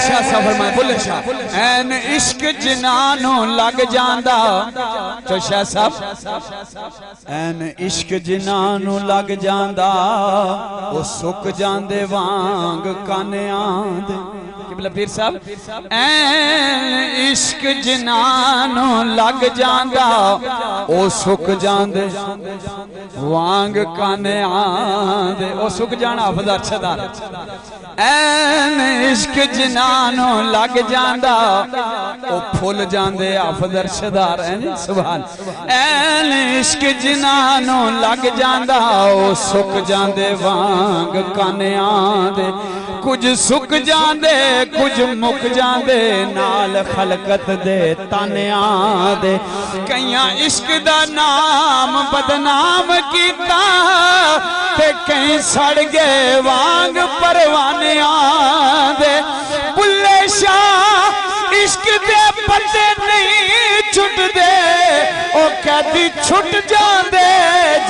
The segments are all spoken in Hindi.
शाह साहब फरमाए बुल्ले शाह ऐन इश्क जिनानू लग जांदा तो शाह साहब ऐन इश्क जिनानू लग जांदा वो सुक जांदे वांग कानियां दे पीर साहब ऐन इश्क जिनानू लग जांदा ओ सुक जांदे वांग कानियां दे ओ सुक जाना हफज़ अरशदार ऐन इश्क जिनानू लग जांदा ओ फुल जांदे हफज़ अरशदार है सुभान ऐन इश्क जिनानू लग जांदा ओ सुक जांदे वांग कानियां दे कुछ सुक जांदे कुछ मुक जांदे नाल खलकत दे तानियां दे कईयां इश्क दा नाम बदनाम कीता ते कई सड़ गए वांग परवानियां दे बुल्ले शाह इश्क दे पत्ते नहीं छुटदे ओ कैदी छुट जांदे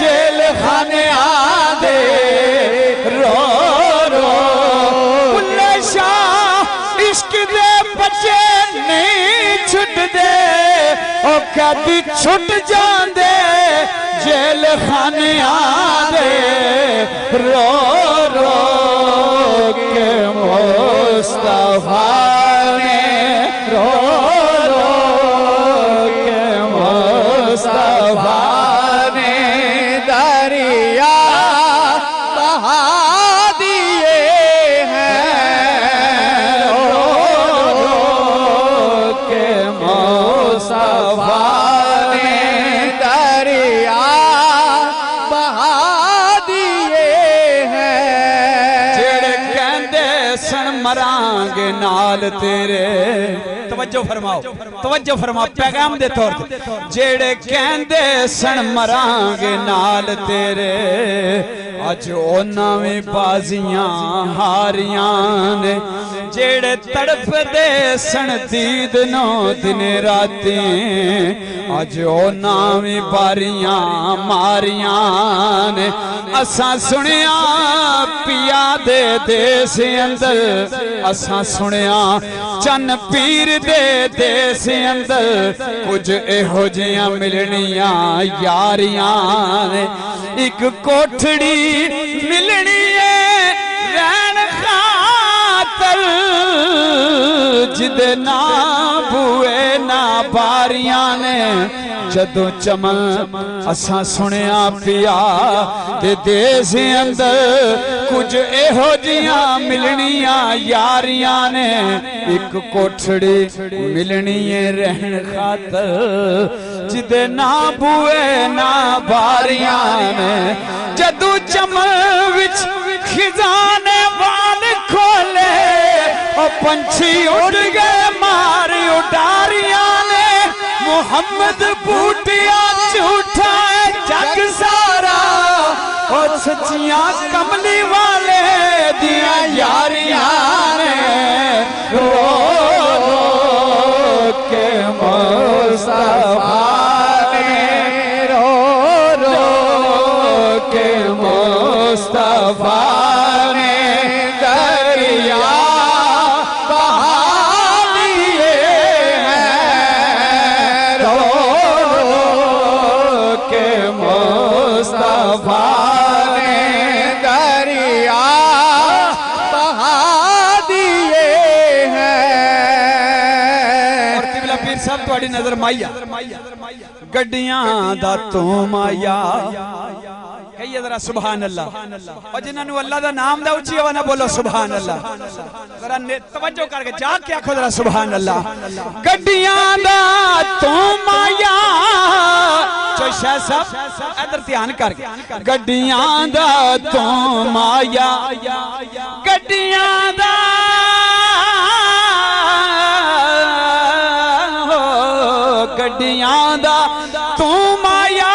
जेल खाने आंदे रो रो बुल्ले शाह इश्क दे बच्चे नहीं छुटदे ओ कैदी छुट जांदे जेल खाने आंदे रो रो के मुस्तफा ने रो रो के मुस्तफा ने दरिया बहा दिए हैं रो रो के मुस्तफा ने दरिया बहा दिए हैं जेड़े कहंदे सन मरांगे नाल तेरे तवज्जो फरमाओ पैगाम दे तौर ते जेड़े कहंदे सन मरांगे नाल तेरे अज ओना भी बाजियां हारियां ने जेड़े तड़फदे सन दीद नो दिन राती अज ओना भी बारियां मारियां ने असा सुनिया पिया दे देश अंदर असा सुनिया चन पीर दे देश अंदर कुछ एहो जियां मिलनियां यारियां ने एक कोठड़ी मिलनी है रैन खातर जिदे ना बुए ना बारियां ने जदों चमन असा सुनिया पिया ते देश अंदर कुछ एहो जियां मिलनियां यारियां ने एक कोठड़ी मिलनी है रहन खातर जिदे ना बुए ना बारियां ने जदों चमन विच खिजाने वाल खोले ओ पंछी उड़ गए मार उडारियां ने मोहम्मद बूटिया झूठा है जग सारा और सच्चियां कमली वाले दिया यारियां ने रो रो के मुस्तफा ने रो रो के मुस्तफा ने दरिया नजर माया गड्डियां दा तू माया कहिए जरा सुभान अल्लाह और जिन्होंने अल्लाह दा नाम दा उच्ची आवाज़ बोलो सुभान अल्लाह जरा तवज्जो करके जाग के आखो जरा सुभान अल्लाह गड्डियां दा तू माया चोशा साहब इधर ध्यान करके गड्डियां दा तू माया गड्डियां दा गड्डियां दा तू माया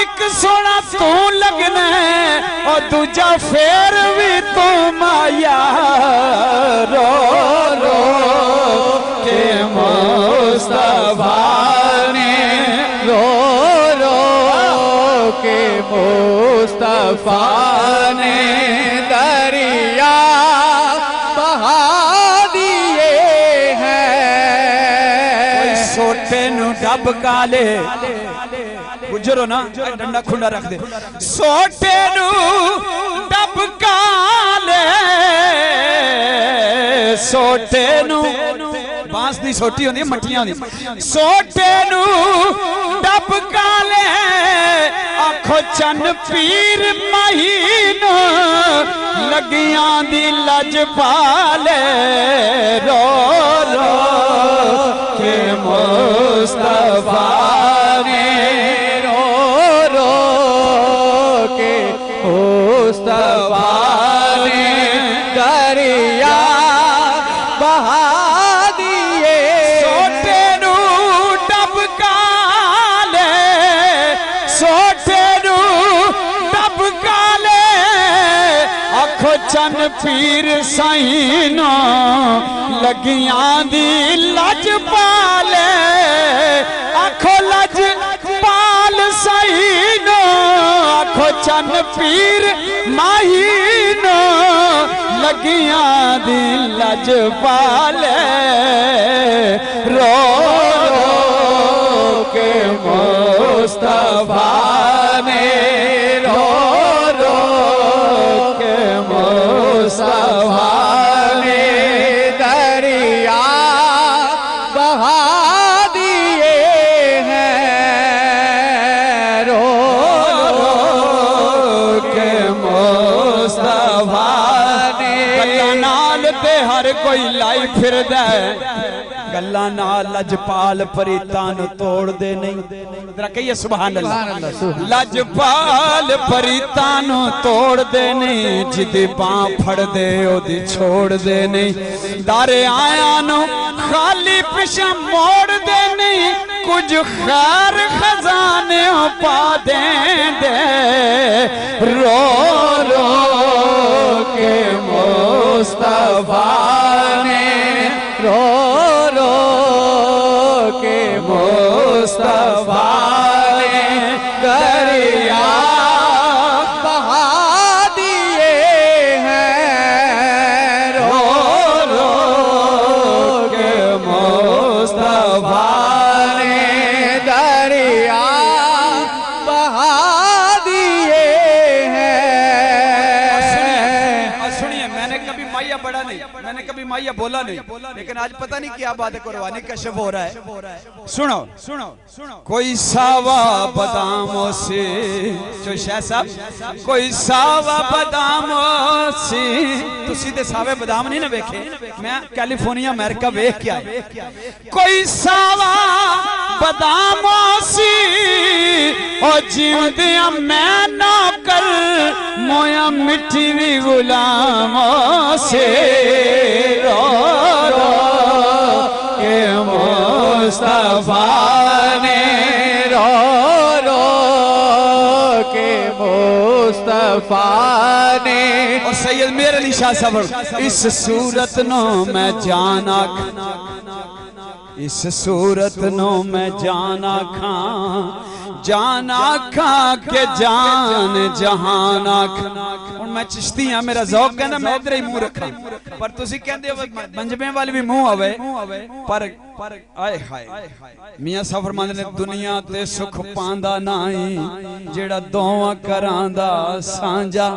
एक सोना तू लगना और दूजा फेर भी तू माया रो रो के मुस्तफा ने रो रो के मुस्तफा ने दरिया बहा दिए डब काले गुजरो ना डंडा खुंडा रख दे सोटे नू डब काले सोटे नू बांस दी सोटी होंदी मट्टियां दी सोटे नू डब काले आखो चन पीर महीनो लगियां दी लज पाले रो रो के मुस्तफा ने रो रो के मुस्तफा ने दरिया बहा दिए सोटे नू डब काले सोटे नू डब काले आखो चन पीर साइनो लगियां दी लज पाले आखो लज पाल साइनो आखो चन पीर माहीनो लगियां दी लज पाले रो रो के मुस्तफा ने रो रो के मुस्तफा ने दरिया बहा दिए हैं रो रो के मुस्तफा ने गल्लां नाल ते हर कोई लाई फिरदा गल्लां नाल लजपाल परीतां नूं तोड़दे नहीं जरा कहिए सुभान अल्लाह लजपाल परीतां नूं तोड़दे नहीं जिदी बां फड़दे ओदी छोड़दे नहीं दारे आया नूं खाली पिछा मोड़दे नहीं कुछ खैर खजाने पा देंदे रो रो के मुस्तफा ने रो रो के मुस्तफा ने दरिया बहा दिए हैं रो रो के मुस्तफा ने दरिया बहा दिए हैं। सुनिए मैंने कभी माइया पढ़ा नहीं मैंने कभी माइया बोला नहीं लेकिन आज पता नहीं क्या बात है कुर्बानी कश्फ हो रहा है सुनो सुनो सुनो कोई सावा बादामों से जो शाह साहब कोई सावा बादामों से तो सीधे सावे बादाम नहीं ना वेखे मैं कैलिफोर्निया अमेरिका वेख के आया कोई सावा बादामों से और जीवदिया मैं नौकर मोया मिट्टी भी गुलामों से रो रो के मुस्तफा ने रो रो के मुस्तफा ने और सैयद मेरे अली शाह साहब इस सूरत नो मैं जाना इस सूरत नो मैं जाना खा के जान जहाना हूं मैं चिश्ती हाँ मेरा ज़ौक कहना मैं इधर ही मुंह रखा पर तुसी कहंदे हो मंजमे वाले भी मुंह आवे पर आए हाय मियां साहब फरमांदे ने दुनिया ते सुख पांदा नहीं जेड़ा दोवां करांदा सांझा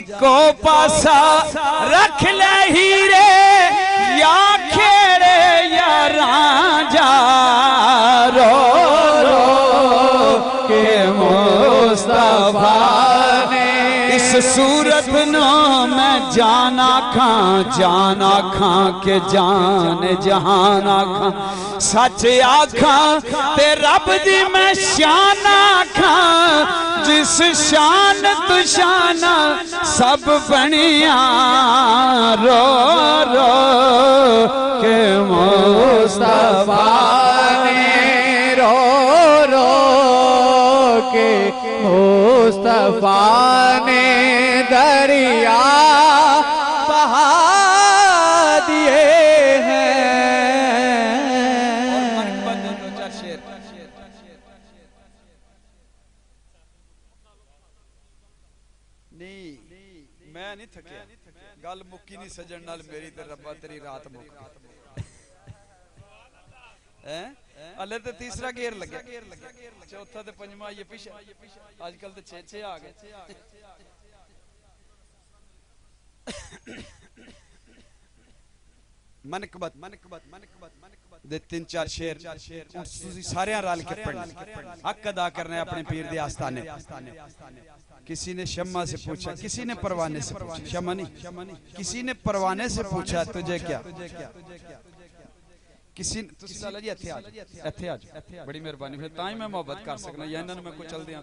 इको पासा रख ले हीरे या खेड़े या रांझा रो रो के मुस्तफा ने इस सूरत नो मैं जाना खां के जान जहाना खां सच आखा ते रब दी मैं शान आखा जिस शान तू शाना सब बनिया रो रो के मुस्तफा ने रो रो के मुस्तफा ने दरिया बहा दिए हैं। नहीं मैं नहीं थकिया गल मुक्की नहीं सजन नाल मेरी ते रब्बा तेरी रात मुक्की हले तो तीसरा गेर लगे, चौथा तो पंजवा ये पीछे, आजकल तो 6 आ गए। मनकबत दे 3-4 शेर सारे रल के पढ़, हक अदा करना है अपने पीर दे आस्थाने। किसी ने शम्मा से पूछा, किसी ने परवाने से पूछा, शम्मा नहीं, किसी ने परवाने से पूछा तुझे क्या, किसी बड़ी मेहरबानी, फिर ताई मैं मोहब्बत कर सकना या इन्होंने मैं कुछ चल दिया।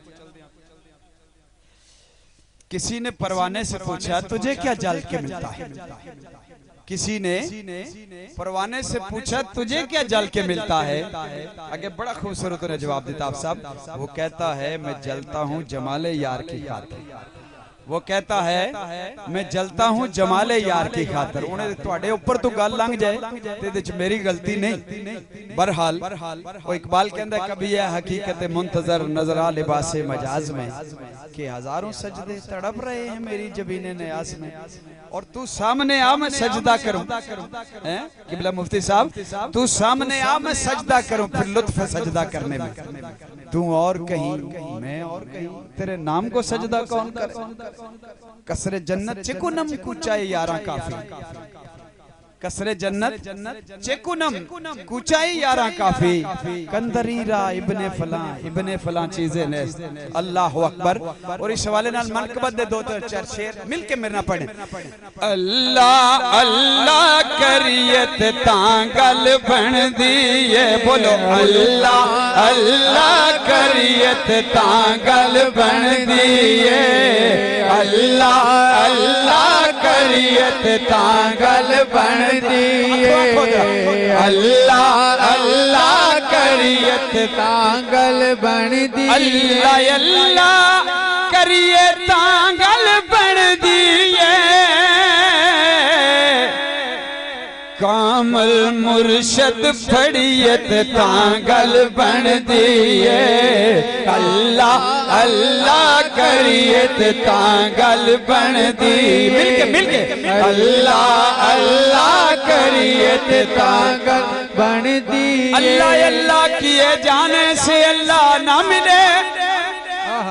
किसी ने परवाने से पूछा तुझे क्या जल के मिलता है, किसी ने परवाने से पूछा तुझे क्या जल के मिलता है। आगे बड़ा खूबसूरत ने जवाब दिया आप साहब, वो कहता है मैं जलता हूँ जमाले यार की खातिर, वो कहता है मैं जलता हूँ जमाले यार की खातिर। उन्हें तुहाडे ऊपर तो गल लंघ जाए ते इहदे च मेरी गलती नहीं। बहरहाल वो इकबाल कहंदा कभी यह हकीकत मुंतजर नजर आ लिबासे मजाज में कि हजारों सजदे तड़प रहे हैं मेरी जबीने न्याज में, और तू सामने आ मैं सजदा करूं। किबला मुफ्ती साहब तू सामने आ मैं सजदा करूं, फिर लुत्फ सजदा करने में, तू और कहीं मैं और कहीं, तेरे नाम को सजदा कौन करे। कसरे जन्नत चिकुनम कुचाई यारा काफी, कसरे जन्नत चिकुनम कुचाई यारा काफी, कंदरीरा इब्ने फलां चीजें ने। अल्लाह अकबर। और इस हवाले नाल मनकबत दे 2-4 शेर मिलके मेरे नाल पढ़े। अल्लाह अल्लाह करियत तां गल बन दी है, बोलो अल्लाह अल्लाह करियत तां गल बन दी है, अल्लाह अल्लाह करियत तां गल बन दिए, अल्लाह अल्लाह करियत तांगल बन दिए, अल्लाह अल्लाह करिए तांगल बन दिए, कामल मुर्शद फड़ियत तांगल बन दिए, अल्लाह अल्लाह करियत तांगल बन दी। मिलके अल्लाह अल्लाह करियत तांगल बन दी। अल्लाह अल्लाह किए जाने से अल्लाह ना मिले,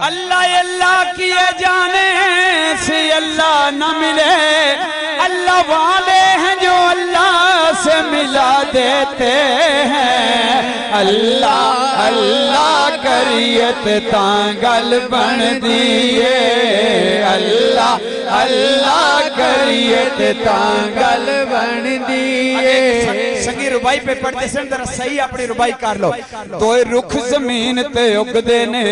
अल्लाह अल्लाह किए जाने से अल्लाह ना मिले, अल्लाह वाले हैं जो अल्लाह से मिला देते हैं, अल्लाह अल्लाह करियत तांगल बन दिए, अल्लाह अल्लाह करियत तांगल बन दिए। संगी रुबाई पे पढ़ते सन जरा सही अपनी रुबाई कर लो। तो रुख जमीन ते उगदे ने,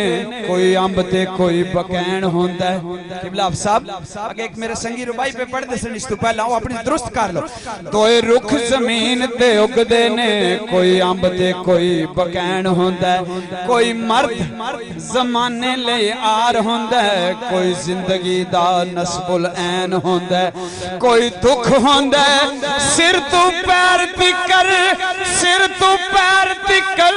कोई अंब ते कोई बकैन होंदा है। किबला साहब आगे एक मेरे संगी रुबाई पे पढ़ते सन, इस तो पहला वो अपनी दुरुस्त कर लो। तो रुख जमीन ते उगदे ने, कोई अंब ते कोई बकैन होंदा है, कोई मर्द जमाने ले आर होंदा है, कोई जिंदगी दा नस्बुल ऐन होंदा है, कोई दुख होंदा है सिर तो पैर तिकर, सिर तो पैर तिकर,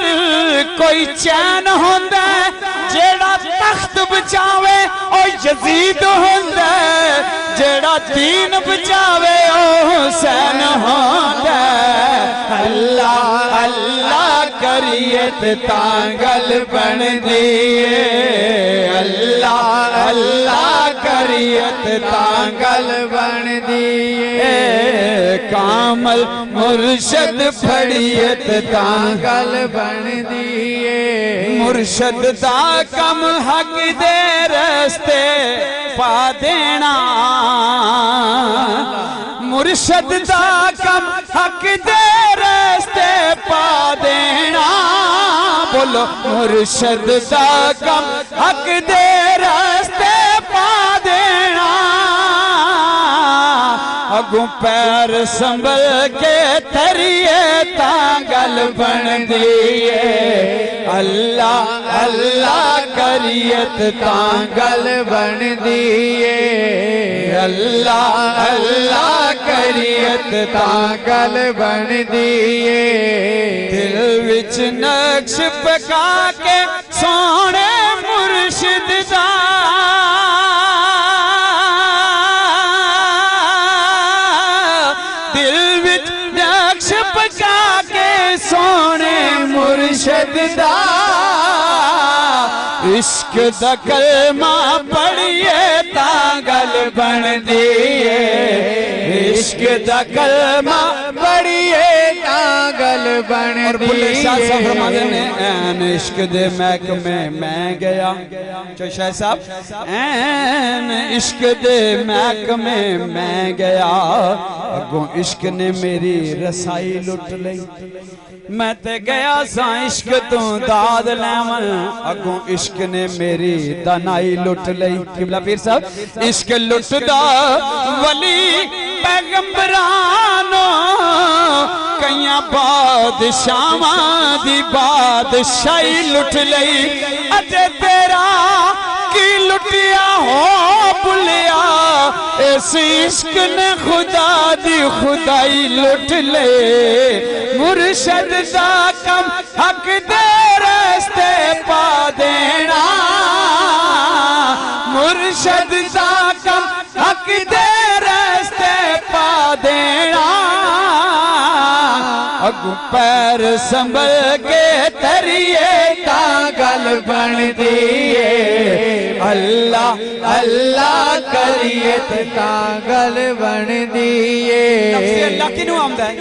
कोई चैन होंदा है जेड़ा तख्त बचावे ओ यजीद होंदा है, जेड़ा दीन बचावे ओ हुसैन होंदा है, अल्लाह अल्लाह करियत तांगल बन दिए, अल्लाह अल्लाह करियत तांगल बन दिए, कामल मुर्शद फड़ियत तांगल बन दिए, मुर्शद दा कम हक दे रस्ते पा देना, मुर्शद दा कम हक दे रस्ते पा देना, बोलो मुर्शद दा कम हक दे रस्ते पा देना, अगू पैर संभल के थरिए तांगल बन दिए, अल्लाह अल्लाह करियत तांगल बन दिए, अल्लाह अल्लाह करियत तांगल बन दिए, दिल विच नक्श पका के सोने मुर्शिद दा, दिल विच नक्श पका के सोने मुर्शद दा इश्क दा कलमा पढ़िए तां गल बनदी है इश्क दा कलमा पढ़िए तां गल बनदी। और बुल्ले शाह साहब फरमाते ने ऐन इश्क दे महकमे मैं गया जो शाह साहब ऐन इश्क दे महकमे मैं गया अगों इश्क ने मेरी रसाई लुट लई मैं ते गया सा इश्क तू दाद लैवन अगों इश्क ने मेरी दनाई लुट लई। किबला पीर साहब इश्क लुटदा वली पैगंबरानो कईयां बादशाहां दी बादशाही लुट लई अजे तेरा की लुटिया हो बुलिया इस इश्क ने खुदा दी खुदाई लुट ले मुर्शद दा कम हक दे रस्ते पा देना मुर्शद दा कम हक दे रस्ते पा देना अगू पैर संभल के तरिए ता गल बनदी है अल्लाह अल्लाह करिए ता गल बनदी है। लफ्ज़ अल्लाह किनु आमदा है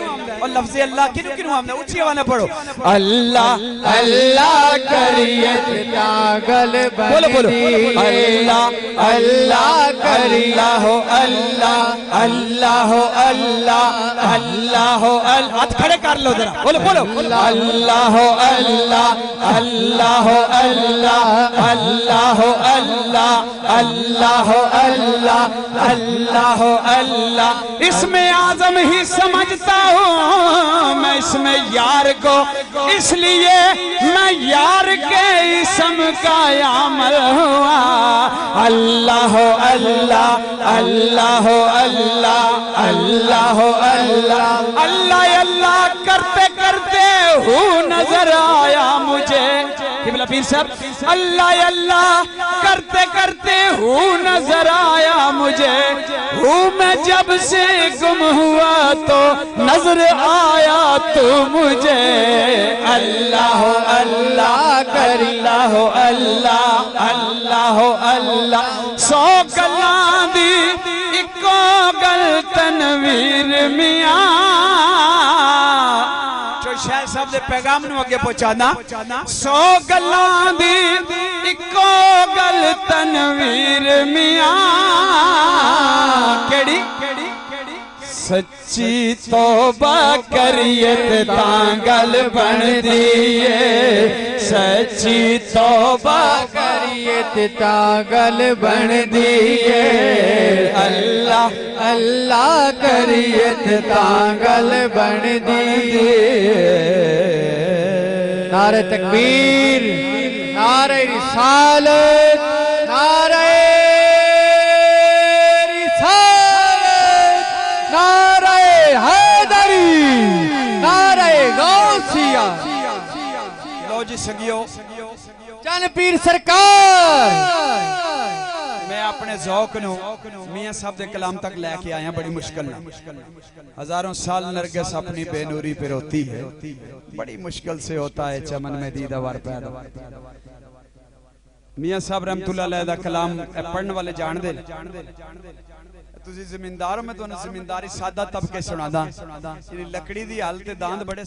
और लफ्ज़ अल्लाह किनु किनु आमदा ऊंची आवाज़ में पढ़ो अल्लाह अल्लाह करिए ता गल बनदी है अल्लाह अल्लाह करिए हो अल्लाह अल्लाह अल्लाह अल्लाह हाथ खड़े कर लो जरा बोलो बोलो अल्लाह अल्लाह अल्लाह अल्लाह अल्लाह अल्लाह अल्लाह अल्लाह अल्लाह अल्लाह इसमें आज़म ही समझता हूँ मैं इसमें यार को इसलिए मैं यार के इसम का अमल हुआ अल्लाह अल्लाह अल्लाह अल्लाह अल्लाह अल्लाह अल्लाह अल्लाह करते करते हूँ नजर आया मुझे। किबला पीर साहब अल्लाह अल्लाह करते करते हूँ नजर आया मुझे हूँ मैं जब से गुम हुआ तो नजर आया तू मुझे अल्लाह अल्लाह करिला हो अल्लाह अल्लाह अल्लाह सौ गल्लां दी इको गल तनवीर मियां शाह साहब दे पैगाम नूं अगे पहुंचाना सौ गल्लां दी इको गल तनवीर मियां केड़ी सच्ची तौबा करिए तां गल बनदी है सच्ची तौबा करिए तां गल बनदी है अल्लाह अल्लाह करिए तां गल बनदी है। नारे तकबीर नारे रिसालत नारे जी सगियो चन पीर सरकार मैं अपने ज़ौक नूं मियां साहब दे कलाम तक लेके आया बड़ी मुश्किल हजारों साल नरगिस अपनी बेनूरी पे रोती है बड़ी मुश्किल से होता है चमन में दीदार पैदा। मियां साहब रहमतुल्लाह अलैह दा कलाम पढ़ने वाले जान दे तुसी जमींदार हो मैं तुहानू जमींदारी सादा तबके सुनादा लकड़ी दी हल ते दांद बड़े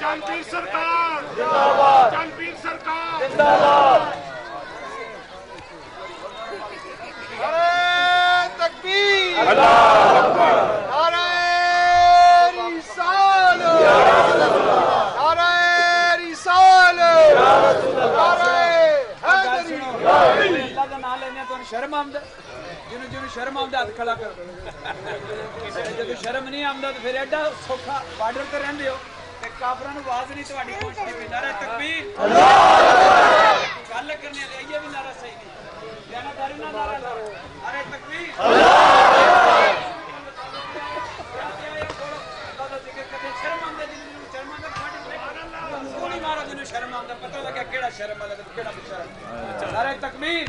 जनपीर सरकार जिंदाबाद जनपीर सरकार जिंदाबाद नारे तकबीर अल्लाहू अकबर नारे रिसालत या रसूल अल्लाह नारे रिसालत या रसूल अल्लाह नारे हैदरी अल्लाह का नाम लेने तो शर्म आमदा जिन्हों जिन्हों शर्म आमदा हाथ खड़ा कर जब शर्म नहीं आमदा तो फिर एडा सौखा बॉर्डर ते रहंदे हो काफरां नूं आवाज नहीं तुहाडी पहुंचदी पई नारा तकबीर गल करने दे ये भी नारा सही नहीं बयानदारी ना नारा ला अरे तकबीर शर्म आंदा जिन्नू शर्म आंदा सोनी मारा जिन्नू शर्म आंदा पता लगा केड़ा शर्म वाला ते केड़ा बेचारा नारे तकबीर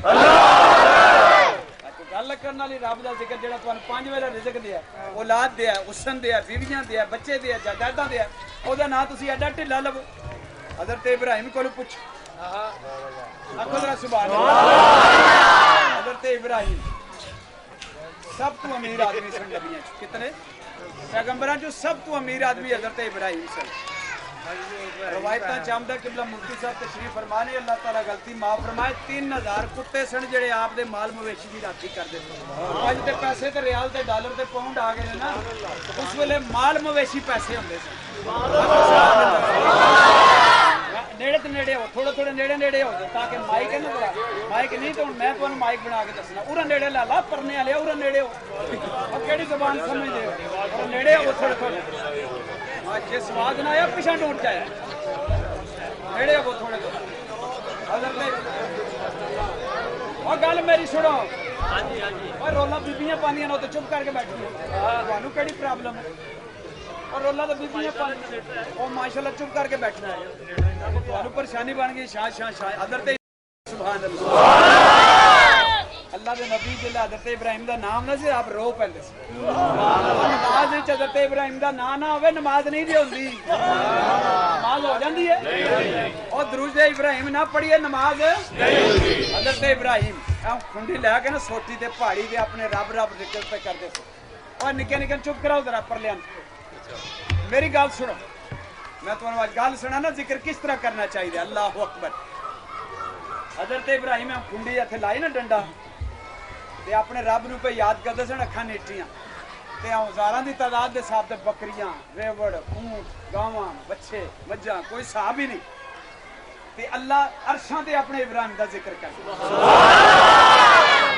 गल करने वाली रब दा जिक्र जेड़ा तुहानू 5 वेला रिज़्क दिया औलाद दिया हुसन दिया बीवियां दिया बच्चे दिया जायदादां दिया ओदा नाम तुसी एडा ढिला लवो हज़रत इब्राहिम कोल पुछ आखो जरा सुभान अल्लाह हज़रत इब्राहिम सब तो अमीर आदमी सन नबियां च कितने पैगंबरां चो सब तो अमीर आदमी हज़रत इब्राहिम सन रवायत चाहता किबला मुफ्ती साहब तशरीफ फरमाने अल्लाह ताला गलती माफ फरमाए 3000 कुत्ते सन जेड़े आप दे माल मवेशी की राखी करदे अज ते पैसे ते रियाल ते डॉलर ते पाउंड आ गए ना उस वेले माल मवेशी पैसे होंदे सन नेड़े ते नेड़े हो थोड़े थोड़े नेड़े नेड़े हो ताकि माइक है ना माइक नहीं तो मैं तुहानू माइक बना के दसना उरा नेड़े ला ला परने वाले उरा नेड़े हो और केड़ी जुबान समझदे हो और नेड़े हो थोड़े थोड़े जे स्वाद ना आया पिछा टूट जाए नेड़े हो थोड़े और गल मेरी सुनो और रोला बीबियां पानियां ना तो चुप करके बैठी तुहानू केड़ी प्रॉब्लम है और रोला तो बीबियां पानी और माशाल्लाह चुप करके बैठना है तुहानू परेशानी बन गई शाह शाह शाह हज़रत सुभान अल्लाह अल्लाह दे नबी जिल्ले हज़रत इब्राहिम दा नाम ना सी आप रो पैंदे सी नमाज विच हज़रत इब्राहिम दा नाम ना होवे नमाज नहीं जी होंदी नमाज हो जांदी है और दुरूद इब्राहिम ना पढ़िए नमाज नहीं होंदी हज़रत इब्राहिम खुंडी लै के ना सोटी ते पहाड़ी ते अपने रब रब जिक्र पे करदे सी और निक्के निक्के चुप कराओ जरा परलियां मेरी गल सुनो मैं तुहानू आज गल सुना ना जिक्र किस तरह करना चाहिए अल्लाहु अकबर हज़रत इब्राहिम खुंडी इत्थे लाई ना डंडा ते अपने रब नूं पे याद करदे सन अखां नीटियां ते हज़ारां दी तादाद दे हिसाब ते बकरियां रेवड़ ऊंट गावां बच्चे मज्जां कोई हिसाब ही नहीं ते अल्लाह अरशां ते अपने इब्राहिम दा जिक्र कर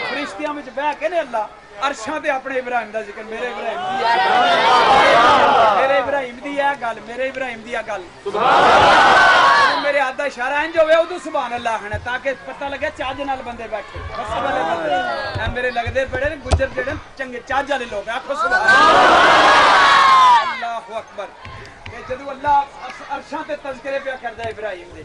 फरिश्तियां विच बैठ के ने अल्लाह अरशां ते अपने इब्राहिम दा जिक्र मेरे इब्राहिम दी है गल मेरे इब्राहिम दी गल मेरे हाथ का इशारा इंज होवे उदू सुभान अल्लाह आखना ताकि पता लगे चज नाल बंदे बैठे मेरे लगदे बड़े ने गुजर जेड़े चंगे चज वाले लोग आखो सुभान अल्लाहु अकबर ते जदू अल्लाह अरशां ते तज़किरे पे करदा इब्राहिम दे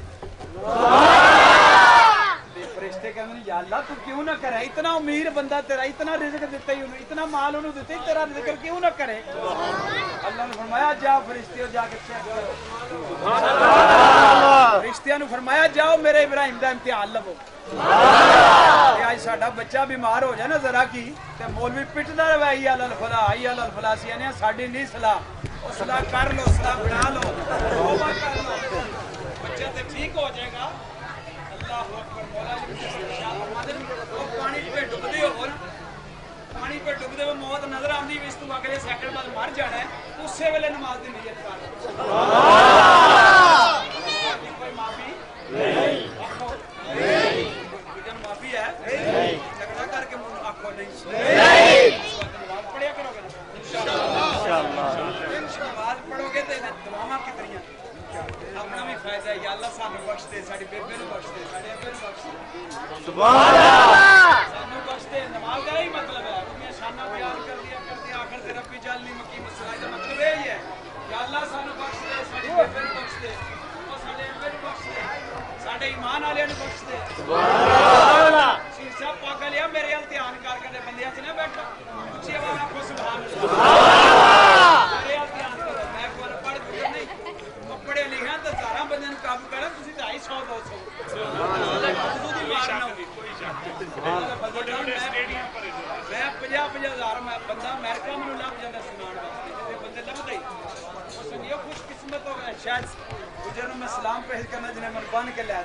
फरिश्ते कहंदे या अल्लाह तू क्यों ना करे इतना अमीर बंदा तेरा इतना रिज़्क दिता ही इतना माल उन्हें दिता ही तेरा जिक्र क्यों ना करे अल्लाह ने फरमाया जाओ फरिश्ते जाके चेक करो फरिश्तियां ने फरमाया जाओ मेरे इब्राहिम दा इम्तिहान लवो आज साडा बच्चा बीमार हो जाए ना जरा की ते मौलवी पिटदा रहे आई अल फला सी ने साडी नहीं सलाह ओ सलाह कर लो सलाह बना लो तौबा कर लो बच्चा ते ठीक हो जाएगा अल्लाहु अकबर मौला जी पानी पे डुबदे हो ना पानी पे डुबदे हो मौत नजर आंदी इस तू अगले सेकंड बाद मर जाना है उसे वेले नमाज दी नियत कर कोई माफी नहीं आखो नहीं बिजन माफी है नहीं झगड़ा करके आखो नहीं नमाज पढ़िया करोगे इंशाअल्लाह नमाज पढ़ोगे तो दुआवां कितनियां अपना भी फायदा है या अल्लाह सानू बख्श दे साडी बेबे नु बख्श दे साडे अब्बे नु बख्श दे सुभान अल्लाह सानू बख्श दे नमाज का ही मतलब है अपनी शाना बयान कर दिया आखिर से रब्बी जालनी मकी मसला का मतलब यही है या अल्लाह सानू बख्श दे साडी बेबे नु बख्श दे और साडे अब्बे नु बख्श दे साडे ईमान वाले नु बख्श दे सुभान अल्लाह शीशा पाक लिया मेरे अल ध्यान कर के बंदियां च ना बैठो ऊंची आवाज आखो सुभान अल्लाह मेरे अल ध्यान करो मैं कोई पढ़ नहीं पढ़े लिखा तो सारा बंदे काबू करा तुसी 250 200 मैं 50,000 बंदा अमेरिका में लभ जाता सुनाने वास्ते बंदे लभते ही संगियो खुशकिस्मत हो गया शायद गुजर मैं सलाम पेश करना जिन्हें मन बन के ले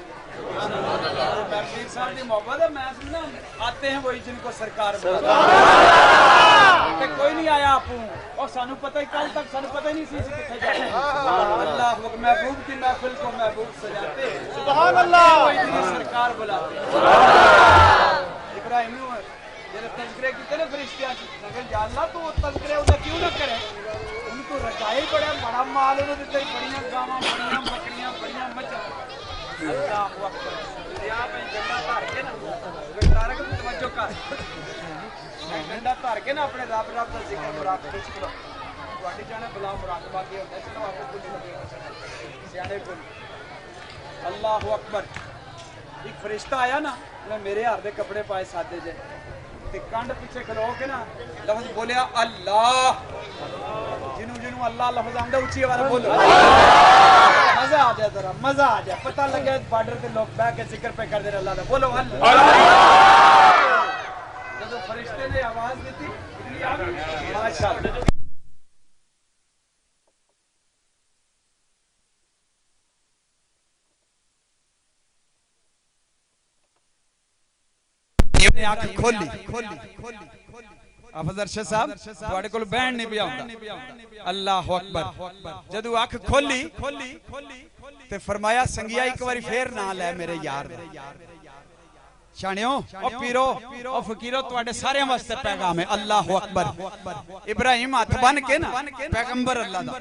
पीर साहब की मोहब्बत है मैं सुनना आते हैं वही जिनको सरकार कोई नहीं आया आपू और सानू पता ही कल तक सानू पता ही नहीं सी किथे जाते अल्लाह महबूब की महफिल को महबूब सजाते सुभान अल्लाह सरकार बुलाते इब्राहिम जेरे तज़किरे कीते ने फरिश्तियां नगर या अल्लाह तू तज़किरे उदा क्यों ना करे उनको तू रजाई बड़ा बड़ा माल उन्होंने दिता बड़ियां गावां बड़ियां बकरियां बड़ियां मच्छा अल्लाह अकबर दरिया पे झंडा धर के ना तारक तवज्जो कर झंडा धर के ना अपने रब रब दा जिक्र मुराकबा करो ਤੁਹਾਡੀ ਜਾने ਬਲਾ ਮੁਰਾਕਬਾ ਕੀ ਹੁੰਦਾ ਚਲੋ ਆਪੇ ਕੁਝ ਸਿਆਣੇ ਕੋਲ अल्लाह अकबर एक फरिश्ता आया ना मैं मेरे हार दे कपड़े पाए सादे जे ते कंड पीछे खलो के ना लफ्ज बोलिया अल्लाह जिन्हों जिन्हों अल्लाह लफ्ज आंदा ऊंची आवाज बोलो मजा आ जाए जरा मजा आ जाए पता लगे बॉर्डर पे लोग बैठ के जिक्र पे कर दे अल्लाह दा बोलो अल्लाह जब फरिश्ते ने आवाज दी थी माशाअल्लाह ने आंख खोली अफजर शाह साहब ਤੁਹਾਡੇ ਕੋਲ ਬਹਿਣ ਨਹੀਂ ਪਿਆ ਹੁੰਦਾ ਅੱਲਾਹੁ ਅਕਬਰ ਜਦੋਂ ਅੱਖ ਖੋਲੀ ਤੇ ਫਰਮਾਇਆ ਸੰਗਿਆ ਇੱਕ ਵਾਰੀ ਫੇਰ ਨਾਂ ਲੈ ਮੇਰੇ ਯਾਰ ਦਾ शानियो ओ पीरो ओ फकीरो ਤੁਹਾਡੇ ਸਾਰਿਆਂ ਵਾਸਤੇ ਪੈਗਾਮ ਹੈ ਅੱਲਾਹੁ ਅਕਬਰ इब्राहिम हाथ बन के ना पैगंबर अल्लाह दा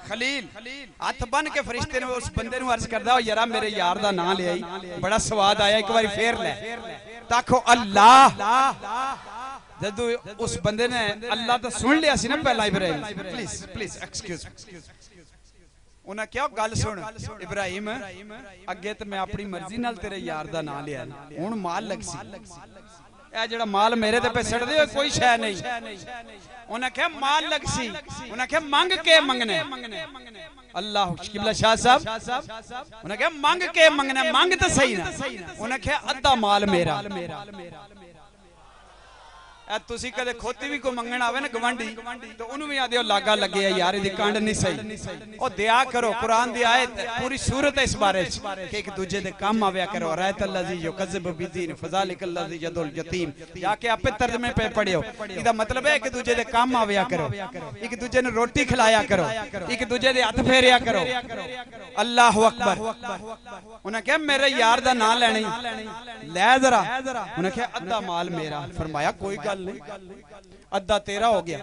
खलील हाथ बन के फरिश्ते ने उस बंदे नु अर्ज करदा ओ यारा मेरे यार दा नाम ले आई बड़ा स्वाद आया एक बार फेर ले ताको अल्लाह जदू उस बंदे ने अल्लाह तो सुन लिया सी ना पहला इब्राहिम प्लीज प्लीज एक्सक्यूज उन्हें क्या गल सुन इब्राहिम अगे तो मैं अपनी मर्जी नाल तेरे यार दा नाम लिया हुण माल लग सी ए जेड़ा माल मेरे ते पे सड़दे हो कोई शय नहीं उन्हें क्या माल लग सी उन्हें क्या मांग के मंगने अल्लाह किबला शाह साहब उन्हें क्या मांग के मंगने मांग तो सही ना उन्हें क्या अद्धा माल मेरा तुसी कदे खोती भी को मंगण आवे ना गवांडी तो उन्हें भी आदे लागा लगे यार इदी कांड नहीं सही ओ दया करो कुरान दी आयत पूरी सूरत है इस बारे कि एक दूजे दे काम आवे करो रायत अल्लाजी युकज़िब बिदीन फज़ालिक अल्लाजी यदुल यतीम जाके आपे तर्जुमे पे पढ़ियो इदा मतलब है कि दूजे दे काम आवे करो एक दूजे ने रोटी खिलाया करो एक दूजे दे हाथ फेरिया करो अल्लाहु अकबर उन्हें कहा मेरे यार दा नाम लेनी ले जरा उन्हें कहा अद्धा माल मेरा फरमाया कोई गल अद्धा तेरा हो गया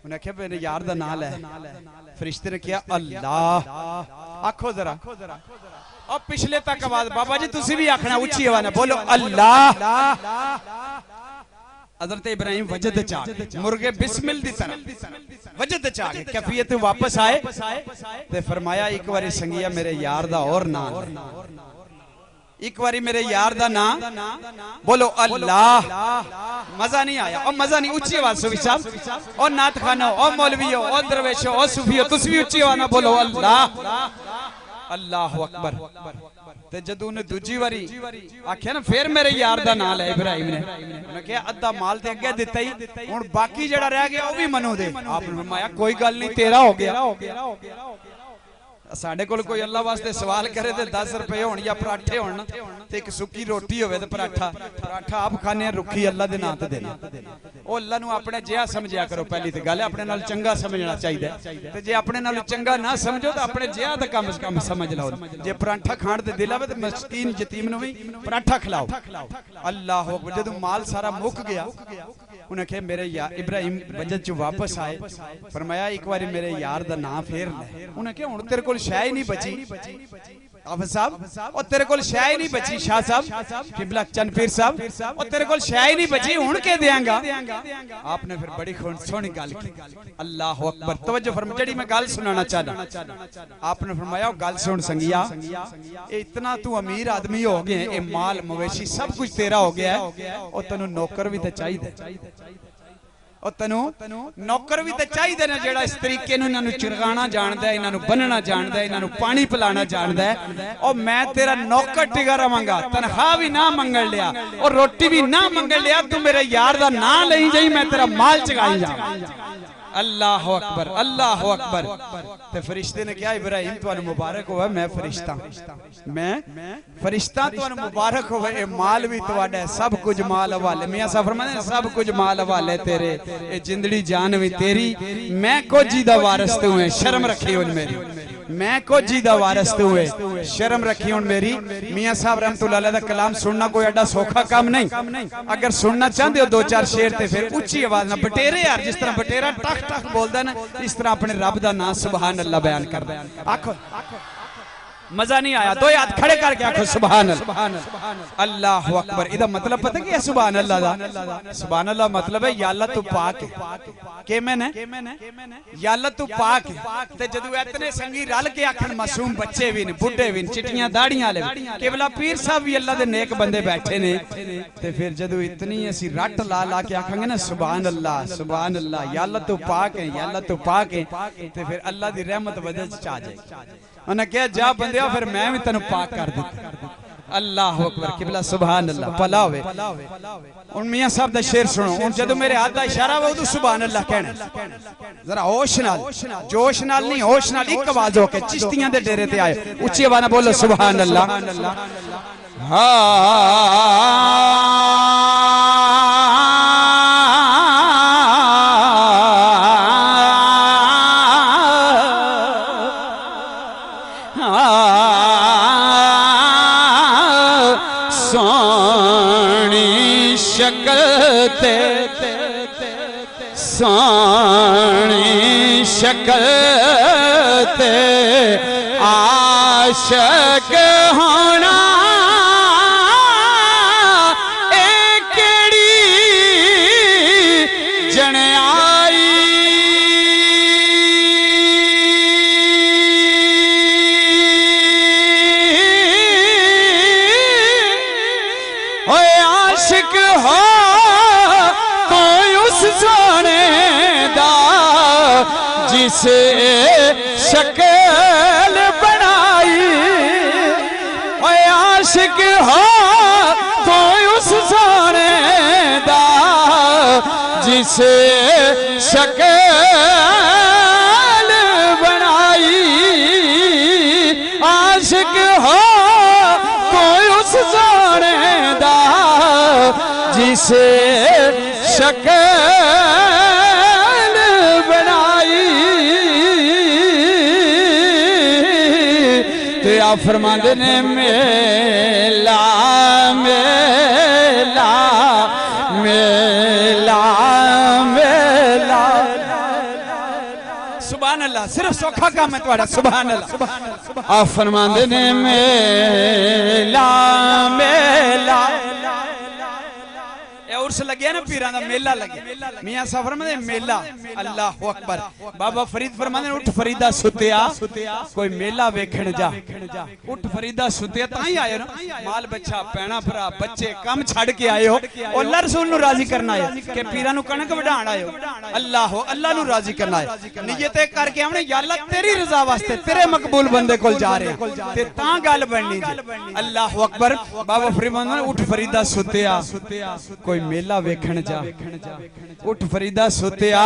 उन्हें कहा मेरे यार दा नाम ले फरिश्ते ने कहा अल्लाह आखो जरा और पिछले तक आवाज बाबा जी तुसी भी आखना ऊंची आवाज बोलो अल्लाह हजरत इब्राहिम वजद चाह मुर्गे बिस्मिल दी तरह वजद चाह के कैफियत वापस आए ते फरमाया एक बारी संगिया मेरे यार दा और नाम एक बारी मेरे यार दा नाम बोलो अल्लाह मजा नहीं आया और मजा नहीं ऊंची आवाज सुफी साहब और नात खानो और मौलवियो और दरवेशो और सूफियो तुसी भी ऊंची आवाज बोलो अल्लाह अल्लाहु अकबर ते जदू ने दूजी बारी आख्या ना फिर मेरे यार दा नाम ले इब्राहिम ने उन्हें कहा अद्धा माल ते अगे दिता ही हुन बाकी जेड़ा रह गया वो भी मनो दे आपने फरमाया कोई गल नहीं तेरा हो गया साडे कोल कोई अल्लाह वास्ते सवाल करे ते 10 रुपए होण या पराठे होण ते एक सुक्की रोटी होवे ते पराठा आप खाने रुखी अल्लाह दे नाम ते देना ओ अल्लाह नु अपने जिहा समझया करो पहली ते गल अपने नाल चंगा समझना चाहिए ते जे अपने नाल चंगा ना समझो तो अपने जिहा दा कम से कम समझ लो जे पराठा खाण दे दिल आवे ते मस्कीन यतीम नु भी पराठा खिलाओ अल्लाह अकबर जदों माल सारा मुक गया उन्हें कहा मेरे यार इब्राहिम वजद च वापस आए फरमाया एक बारी मेरे यार दा नाम फेर ले उन्हें कहा हुण तेरे कोल शय नहीं बची हाफिज साहब और तेरे कोल शय नहीं बची शाह साहब किबला चंद पीर साहब और तेरे कोल शय नहीं बची हुण के देंगा आपने फिर बड़ी सोहनी गल की अल्लाह अकबर तवज्जो फरमा जेडी मैं गल सुनाना चाहना आपने फरमाया गल सुन संगिया ए इतना तू अमीर आदमी हो गए ए माल मवेशी सब कुछ तेरा हो गया है और तन्नू नौकर भी ते चाहिए और तनु नौकर भी तो चाहिए ना जेड़ा इस तरीके नु इन्हां नु चिरगाना जानदा है इन्हां नु बनना जानदा है इन्हां नु पानी पिलाना जानदा है और मैं तेरा नौकर टिका रवांगा तनखा भी ना मंगल लिया और रोटी भी ना मंगल लिया तू मेरे यार दा नाम लई जाई मैं तेरा माल चगाई जा अल्लाह अकबर ते फरिश्ते ने कहा इब्राहिम तुहानू मुबारक होवे मैं फरिश्ता तुहानू मुबारक होवे ए माल भी तुहाडा सब कुछ माल हवाले मियां साहब फरमांदे सब कुछ माल हवाले तेरे ए जिंदड़ी जान भी तेरी मैं कुछ दा वारिस तू है शर्म रखी हुन मेरी मैं को जी दा वारिस तू है। शर्म रखी हुन मेरी। मियां साहब रहमतुल्लाह अलैह दा कलाम सुनना कोई एडा सौखा काम नहीं। अगर सुनना चाहते हो दो चार शेर ते फिर उच्ची आवाज ना बटेरे यार जिस तरह बटेरा टक टक बोलदा ना इस तरह अपने रब दा नाम सुभान अल्लाह बयान करदा। आखो मजा नहीं आया तो हाथ खड़े करके आखो सुभान अल्लाह। अल्लाह अकबर। इदा मतलब पता क्या है सुभान अल्लाह दा? सुभान अल्लाह मतलब है या अल्लाह तू पाक है। के मैंने या अल्लाह तू पाक है। ते जदू इतने संगी रल के आखन मासूम बच्चे भी ने बुढ़े भी चिट्टियां दाढ़ियां वाले केवला पीर साहब भी अल्लाह दे नेक बंदे बैठे ने ते फिर जदू इतनी असी रट ला ला के आखांगे ना सुभान अल्लाह या अल्लाह तू पाक है या अल्लाह तू पाक है ते फिर अल्लाह दी रहमत वजह च आ जाएगी। उन्हें कहा जा बंदिया फिर मैं भी तेन पाक कर दूं। अल्लाह अकबर किबला सुभान अल्लाह भला होवे। हुन मियां साहब दा शेर सुनो। हुन जदों मेरे हाथ दा इशारा हो उदों सुभान अल्लाह कहना जरा होश नाल जोश नाल नहीं होश नाल एक आवाज होके चिश्तियां दे डेरे ते आए उच्ची आवाज नाल बोलो सुभान अल्लाह। सोनी शक्ल ते आशिक होना एकड़ी जनाई ओए आशिक हो सोने दा जिसे शक्ल बनाई। ओए आशिक हो तो उस सोने दा जिसे शक्ल बनाई। आशिक हो तो उस सोने दा जिसे शक्ल बनाई। ते आ फरमांदे ने मेला मेला मेला मेला। सुभान अल्लाह सिर्फ सौखा काम है तुम्हारा। सुभान अल्लाह। आ फरमांदे ने मेला मेला। उर्स लगे ना पीरां दा मेला लगे। मियां साहब फरमांदे मेला। अल्लाह अकबर। बाबा फरीद फरमांदे उठ फरीदा सुतिया कोई मेला वेखण जा। उठ फरीदा सुतिया ताई आए ना माल बच्चा पैणा भरा बच्चे कम छड़ के आए हो और अल्लाह रसूल नु राजी करना है कि पीरां नु कणक वढाण आए हो। अल्लाह नु राजी करना है नियत करके हमने या अल्लाह तेरी रजा वास्ते तेरे मकबूल बंदे कोल जा रहे हैं ते तां गल बननी जी। अल्लाह अकबर। बाबा फरीद उठ फरीदा सुतिया कोई मेला वेखण जा। उठ फरीदा सुतिया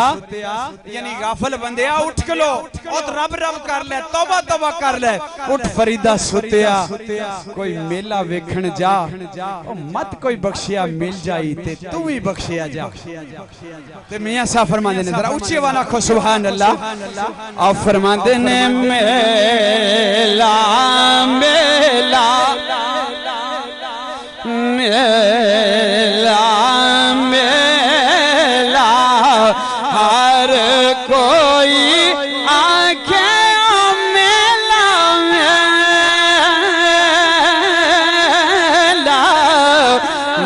यानी गाफल बंदिया उठ के लो और रब रब कर ले तौबा तौबा कर ले। उठ फरीदा सुतिया कोई मेला वेखण जा ओ मत कोई बख्शिया मिल जाई ते तू भी बख्शिया जा। ते मियां साहब फरमांदे ने जरा ऊंची आवाज आखो सुभान अल्लाह। आ फरमांदे ने मेला मेला मेला मेला हर कोई आखे मेला मेला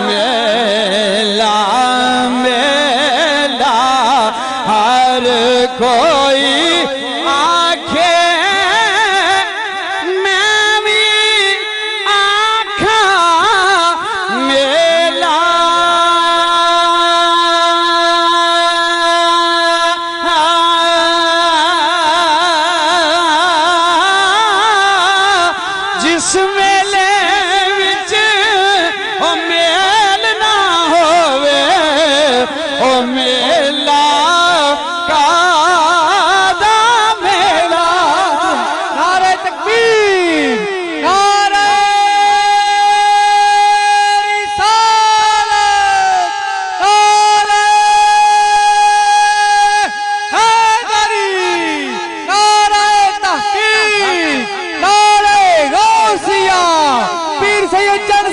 मेला मेला हर कोई आखे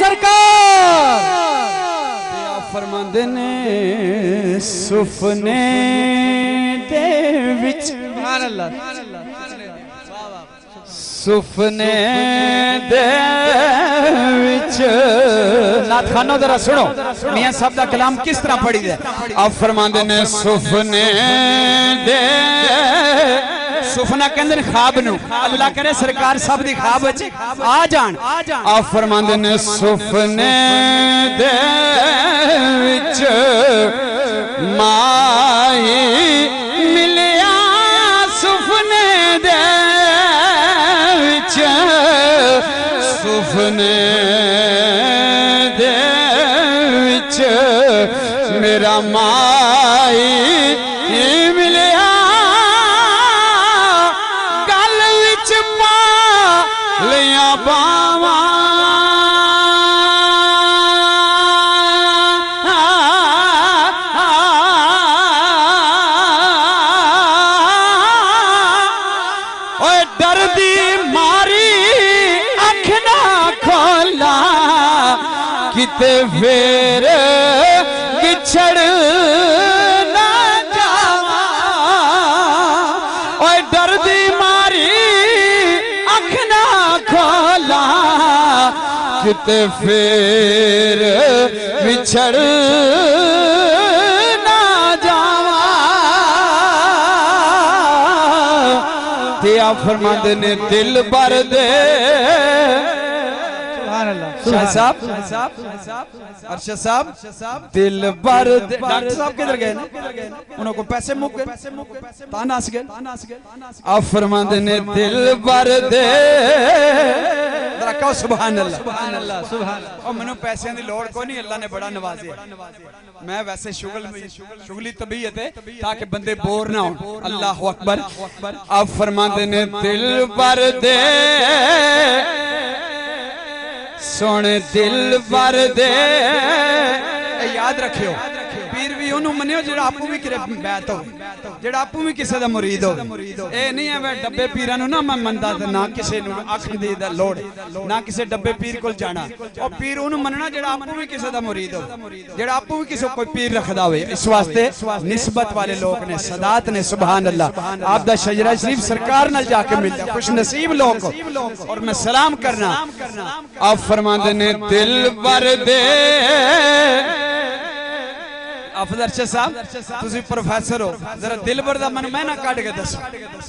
सरकार फरमांदे ने सुफने दे विच सुभान अल्लाह सुफने दे विच नाथ खानो जरा सुनो मियां साहब दा कलाम किस तरह पढ़ी दे आप फरमांदे ने सुफने दे सुफना कहंदे ने ख्वाब नु अल्लाह करे सरकार सब दी ख्वाब विच आ जान आप फरमांदे ने सुफने दे विच माही मिलिया सुफने दे विच सुफने दे विच मेरा माही मिलिया गल विच पा लिया बावा डरदी मारी अख ना खोला किते फिर किछड़ ना जावा ओए डरदी मारी अख ना खोला किते फिर विछड़ ना जावा ते आप फरमाते ने दिल भर दे शाह साहब अरशद साहब दिल भर दे डॉक्टर साहब किधर गए उन्होंने को पैसे मुक गए तान हंस गए आप फरमाते ने दिल भर दे जरा कहो सुभान अल्लाह और मैनू पैसे की लोड़ कोई नहीं अल्लाह ने बड़ा नवाजे मैं वैसे शुगली तबीयत है ताकि बंदे बोर ना हो अल्लाह अकबर आप फरमाते ने दिल भर दे सोने दिल भर दे याद रखियो पीर भी उन्होंने मनियो जेड़ा आपू भी किरे बैत हो जेड़ा आपू भी किसी दा मुरीद हो ए नहीं है वे डब्बे पीरां नु ना मैं मनदा ते ना किसी नु अख दी दा लोड़ ना किसी डब्बे पीर कोल जाना और पीर उन्होंने मनना जेड़ा आपू भी किसी दा मुरीद हो जेड़ा आपू भी किसी कोई पीर रखदा होवे इस वास्ते निस्बत वाले लोग ने सदात ने सुभान अल्लाह आप दा शजरा शरीफ सरकार नाल जाके मिलदा खुश नसीब लोग और मैं सलाम करना आप फरमाते ने दिल भर दे अफजर साहब तुसी प्रोफेसर हो जरा दिल भर दा मन मैना काट के दसो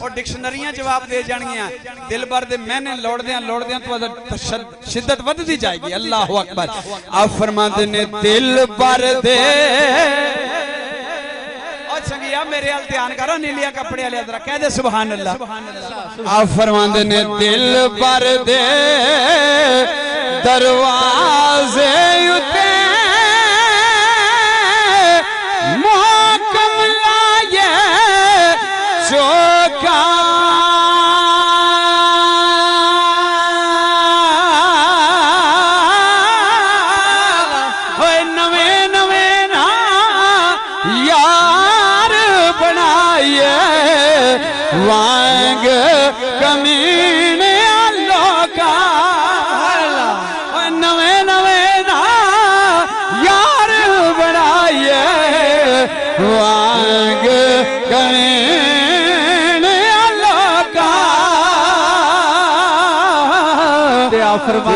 और डिक्शनरियां जवाब दे जानियां दिल भर दे मैंने लोड़दियां तो शिद्दत वधदी जाएगी अल्लाह अकबर आप फरमाते ने दिल भर दे और संगिया मेरे हाल ध्यान करो नीलिया कपड़े वाले जरा कह दे सुभान अल्लाह आप फरमाते ने दिल भर दे दरवाजे उते चौका नवे नवे ना यार बनाइए वांग कमीने लोका नवे नवे ना यार बनाइए वांग कमीने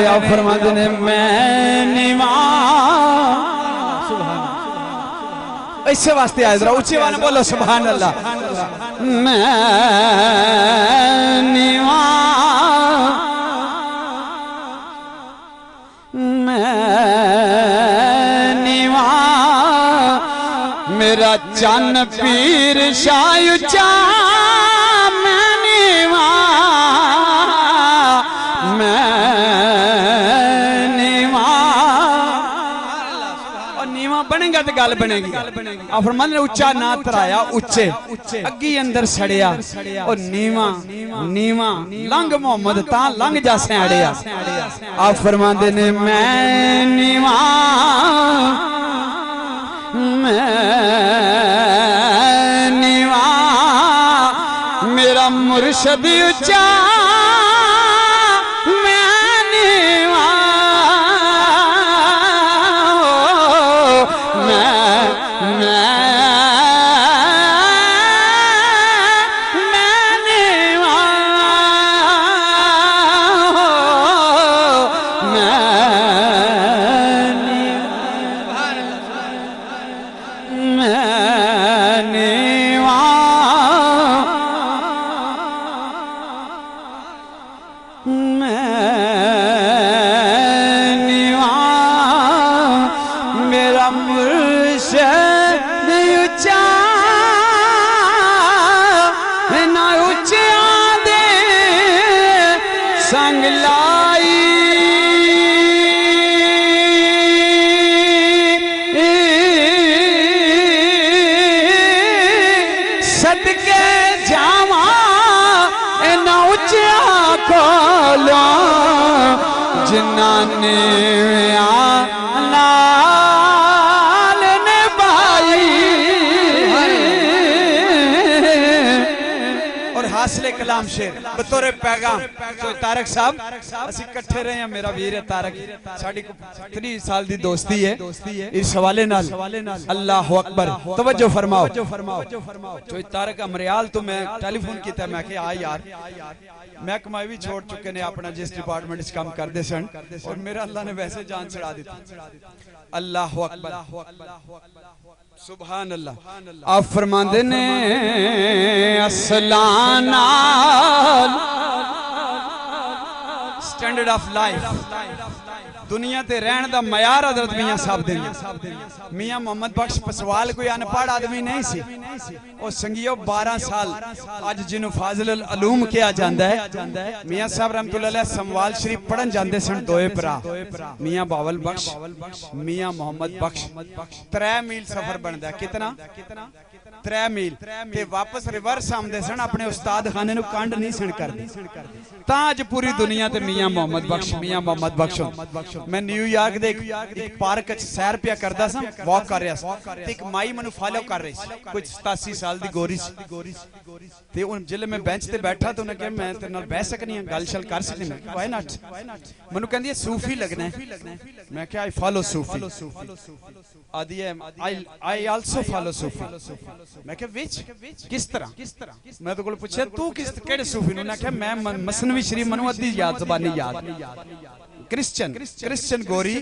आप फरमाते ने मैं निवा इसे वास्ते आए जरा ऊंचे वाले बोलो सुभान अल्लाह मैं निवा मेरा चन्न पीर शायुचा मैं निवा बनेगा तो गल बनेगी और मन ने उच्चा ना तराया उच्चे अगी अंदर सड़िया और नीवा नीवा लंघ मोहम्मद ता लंघ जासे अड़िया आप फरमाते ने मैं नीवा मेरा मुर्शद उच्चा मैं नीवा मेरा मुर्शिद ऊंचा ना ऊंचा दे संग लाई सदके जावा ना ऊंचा खोलो जिन्ना ने हासले कलाम शेर बतौर पैगाम तो तारक साहब असि इकट्ठे रहे हैं मेरा वीर है तारक साडी 3 साल दी दोस्ती है इस हवाले नाल अल्लाह अकबर तवज्जो फरमाओ तो तारक अमरियाल तो मैं टेलीफोन किया मैं कि आ यार महकमा भी छोड़ चुके ने अपना जिस डिपार्टमेंट च काम करते सन और मेरा अल्लाह ने वैसे जान छड़ा दी अल्लाह अकबर सुभान अल्लाह आप फरमाते ने असलाना स्टैंडर्ड ऑफ लाइफ दुनिया ते रहन दा मयार हजरत मियां साहब दे मियां मोहम्मद बख्श पसवाल कोई अनपढ़ आदमी नहीं सी ओ संगियो 12 साल आज जिन्हों फाजिल अलूम किया जाता है मियां साहब रहमतुल्लाह अलैह समवाल शरीफ पढ़न जाते सन दोए भरा मियां बावल बख्श मियां मोहम्मद बख्श 3 मील सफर बनता है कितना 3 मील ते वापस रिवर्स आंदे सन अपने उस्ताद खाने नु कांड नहीं सन करदे तां अज पूरी दुनिया ते मियां मोहम्मद बख्श मैं न्यूयॉर्क दे एक पार्क च सैर पिया करदा सा वॉक कर रहा सा ते एक माई मनु फॉलो कर रही सी कुछ 87 साल दी गोरी सी ते उन जिले मैं बेंच ते बैठा तो उन्हें कहा मैं तेरे नाल बह सकनी हां गल शल कर सकनी मैं व्हाई नॉट मनु कहंदी है सूफी लगना है मैं क्या आई फॉलो सूफी आदि है आई आल्सो फॉलो सूफी मैं क्या विच किस तरह मैं तो कोल पूछया तू किस केड़े सूफी नु ना क्या मैं मसनवी शरीफ मनु अद्धी याद ज़बानी याद क्रिश्चियन गोरी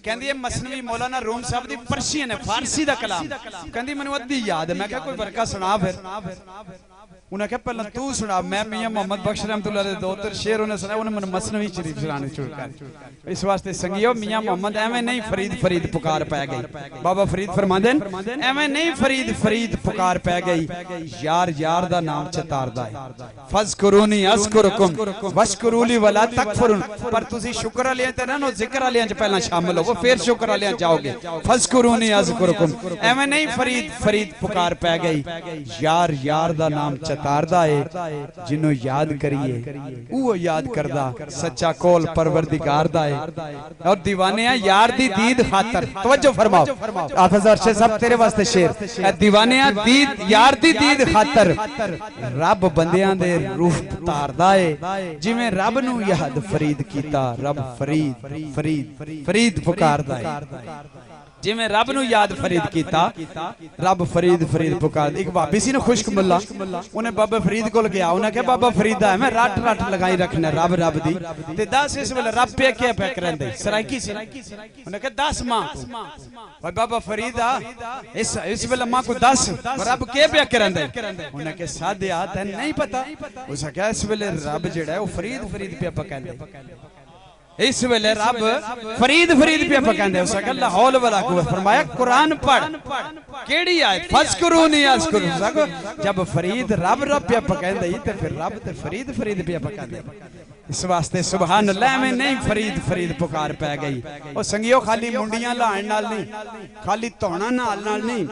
कहंदी है मसनवी मौलाना रूम साहब दी पर्शियन है फारसी दा कलाम कहंदी मनु अद्धी याद है मैं क्या कोई बरका सुना फिर उन्हें कहा पहला तू सुना मैं मियां मोहम्मद बख्श रहमतुल्लाह अलैह 2-3 शेर उन्हें सुनाया उन्हें मन मसनवी शरीफ सुनाने शुरू कर इस वास्ते संगियो मियां मोहम्मद एवें नहीं फरीद पुकार पै गई बाबा फरीद फरमांदे एवें नहीं फरीद पुकार पै गई यार दा नाम चतारदा है फज़कुरूनी अज़कुरुकुम वशकुरूली वला तकफुरुन पर तुसी शुक्र वाले ते ना नो जिक्र वाले च पहला शामिल हो फिर शुक्र वाले जाओगे फज़कुरूनी अज़कुरुकुम एवें नहीं फरीद पुकार पै गई यार दा नाम तारदा है जिन्हों याद करिए वो याद करदा सच्चा कोल परवरदिगार दा है और दीवाने यार दी दीद खातर तवज्जो फरमाओ हाफिज अरशद साहब तेरे वास्ते शेर दीवाने दीद यार दी दीद खातर रब बंदियां दे रूह तारदा है जिवें रब नु याद फरीद कीता रब फरीद पुकारदा है जिवें रब नु याद फरीद कीता रब फरीद पुकार एक भाभी सी ना खुश्क मुल्ला उन्हें बाबा फरीद कोल गया उन्हें कहा बाबा फरीदा है मैं रट लगाई रखना रब दी ते 10 इस वेले रब पे क्या पे करंदे सराइकी सी उन्हें कहा 10 मां भाई बाबा फरीदा इस वेले मां को 10 रब के पे करंदे उन्हें कहा सादिया तैन नहीं पता उसने कहा इस वेले रब जेड़ा है वो फरीद पे पकांदे इस वेले रब फरीद पे पकांदे उस अल्लाह हौल वाला को फरमाया कुरान पढ़ केड़ी आयत फज़कुरूनी अज़कुरुकुम जब फरीद रब पे पकांदे ते फिर रब ते फरीद पे पकांदे इस वास्ते सुभान अल्लाह में नहीं फरीद पुकार पै गई और संगियो खाली मुंडियां लाण नाल नहीं खाली धोना नाल नहीं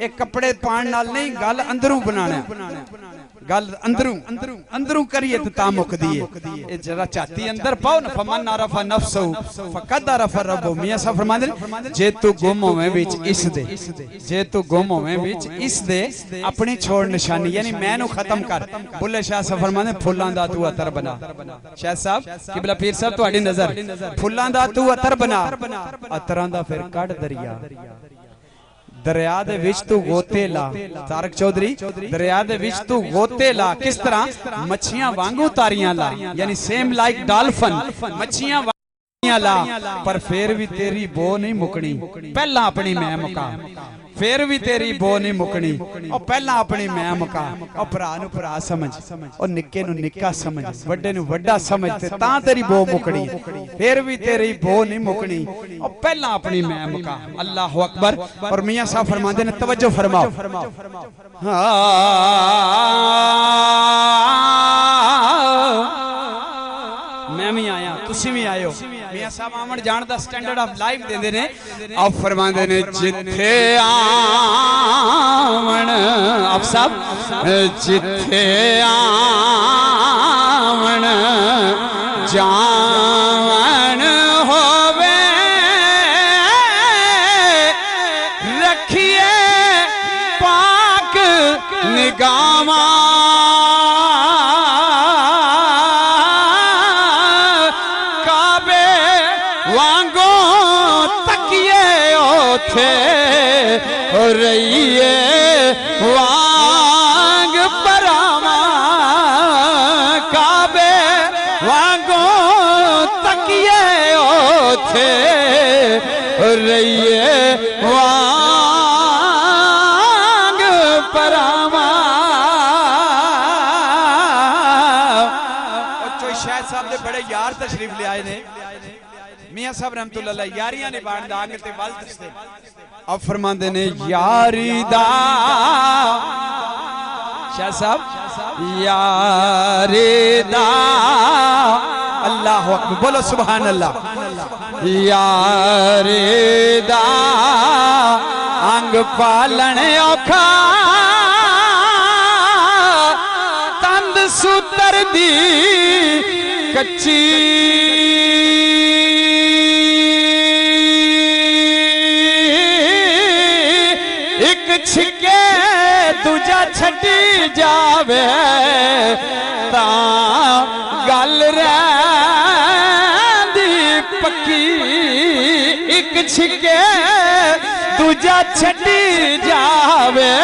एक कपड़े पाण नाल नहीं गल अंदरों बनाना गल अंदरों करिए तो ता मुकदी है ए जरा छाती अंदर पाओ ना फमन आरफा नफ्सहु फकद आरफा रब्बु मियां साहब फरमांदे जे तू गुम होवे विच इस दे अपनी छोड़ निशानी यानी मैं नु खत्म कर बुल्ले शाह साहब फरमांदे फुल्लां दा तू अतर बना शाह साहब किबला पीर साहब तुम्हारी नजर फुल्लां दा तू अतर बना अतरां दा फिर कढ़ दरिया दे विच तू गोते ला तारक चौधरी दरिया दे विच तू गोते ला किस तरह मच्छियां वांगू तारियां ला यानी सेम लाइक डॉल्फिन मच्छियां ला पर फिर भी तेरी बो नहीं मुकनी पहला अपनी मैं मुका फिर भी तेरी बो नहीं मुकनी और पहला अपनी मैं मुका और भरा नु भरा समझ और निक्के नु निक्का समझ वड्डे नु वड्डा समझ ते तां तेरी बो मुकनी फिर भी तेरी बो नहीं मुकनी और पहला अपनी मैं मुका। अल्लाह अकबर। और मियां साहब फरमाते ने तवज्जो फरमाओ मैं भी आया तुसी भी आयो। मियां साहब आमण जान दा स्टैंडर्ड ऑफ लाइफ देंदे ने और फरमांदे ने जिथे आमण आप साहब जिथे आमण जान होवे रखिए पाक निगामा रहिए वांग परामा काबे वांगो तकिए ओथे रहिए वांग परामा। चोई शायद साहब ने बड़े यार तशरीफ ले आए ने मियां साहब रहमतुल्लाह यारियां निभाण दा आगे ते वल दसदे अब फरमांदे ने यारी दा शाह साहब यारी दा अल्लाह अकबर बोलो सुभान अल्लाह। यारी दा अंग पालन औखा तंद सूतर दी कच्ची छिके दूजा छटी जावे ता गल रही पक्की एक छिके दूजा छटी जावे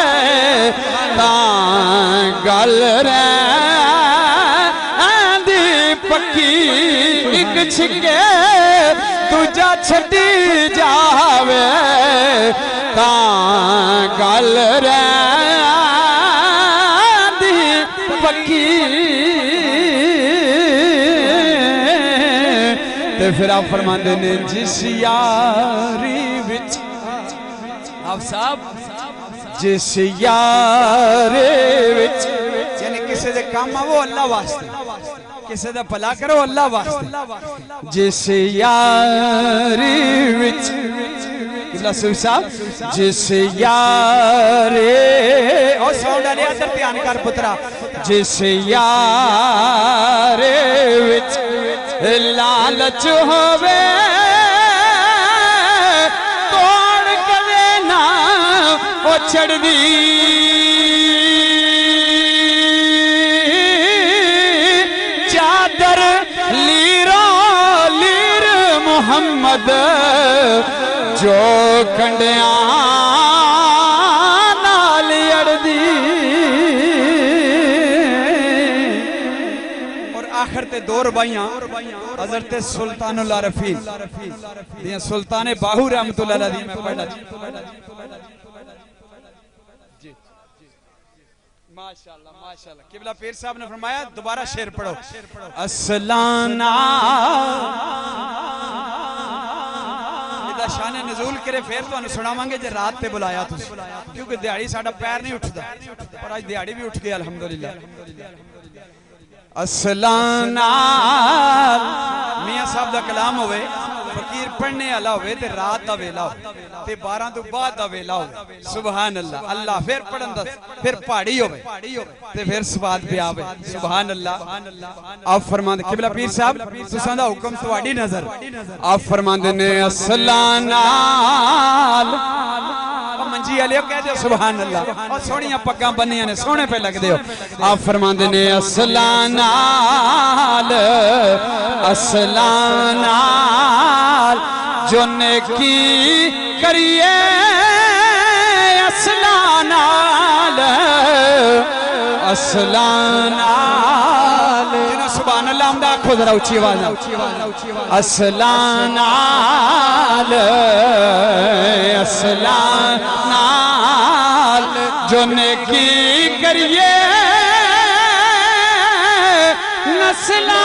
ता गल रही पक्की एक छिके दूजा छटी जावे ता गल रही पक्की। ते फिर आप फरमाते ने जिस यारी विच आप साहब जिस यारे विच यानी किसी दे काम आवो अल्लाह वास्ते किसी दा भला करो अल्लाह वास्ते जिस यारी विच जिस यारे और साउंड वाले अदर ध्यान कर पुत्रा जिस यारे विच लालच होवे तोड़ कदे ना ओ छड़दी चादर लीरो लीर मोहम्मद जो कंडिया नाल अड़दी। और आखिर ते दो रुबाइयां हजरत सुल्तानुल आरफीन दियां सुल्ताने बाहू रहमतुल्लाह अलैह मैं पढ़ा जी माशाअल्लाह माशाअल्लाह। किबला पीर साहब ने फरमाया दोबारा शेर पढ़ो असलाना शान नजूल करे फिर तुहानू सुनावांगे जे रात ते बुलाया तुसी क्योंकि दिहाड़ी साडा पैर नहीं उठदा पर आज दिहाड़ी भी उठ गई अल्हम्दुलिल्लाह। असलाना मियां साहब दा कलाम होवे फकीर पढ़ने वाला होवे ते रात दा वेला हो ते 12 तो बाद दा वेला हो सुभान अल्लाह अल्लाह फिर पढ़न दा फिर पहाड़ी होवे ते फिर स्वाद पे आवे सुभान अल्लाह। आप फरमांदे किबला पीर साहब तुसां दा हुक्म तुहाडी नजर आप फरमांदे ने असलाना मंजी वाले कह दो सुभान अल्लाह और सोहणियां पग्गां बन्नियां ने सोहणे पे लगदे हो। आप फरमांदे ने असलाना असलाना जो नेकी करिए असलाना असलाना जिन्हों सुभान अल्लाह हमदा आखो जरा ऊंची आवाज असलानाल असलानाल जो नेकी करिए नस्ला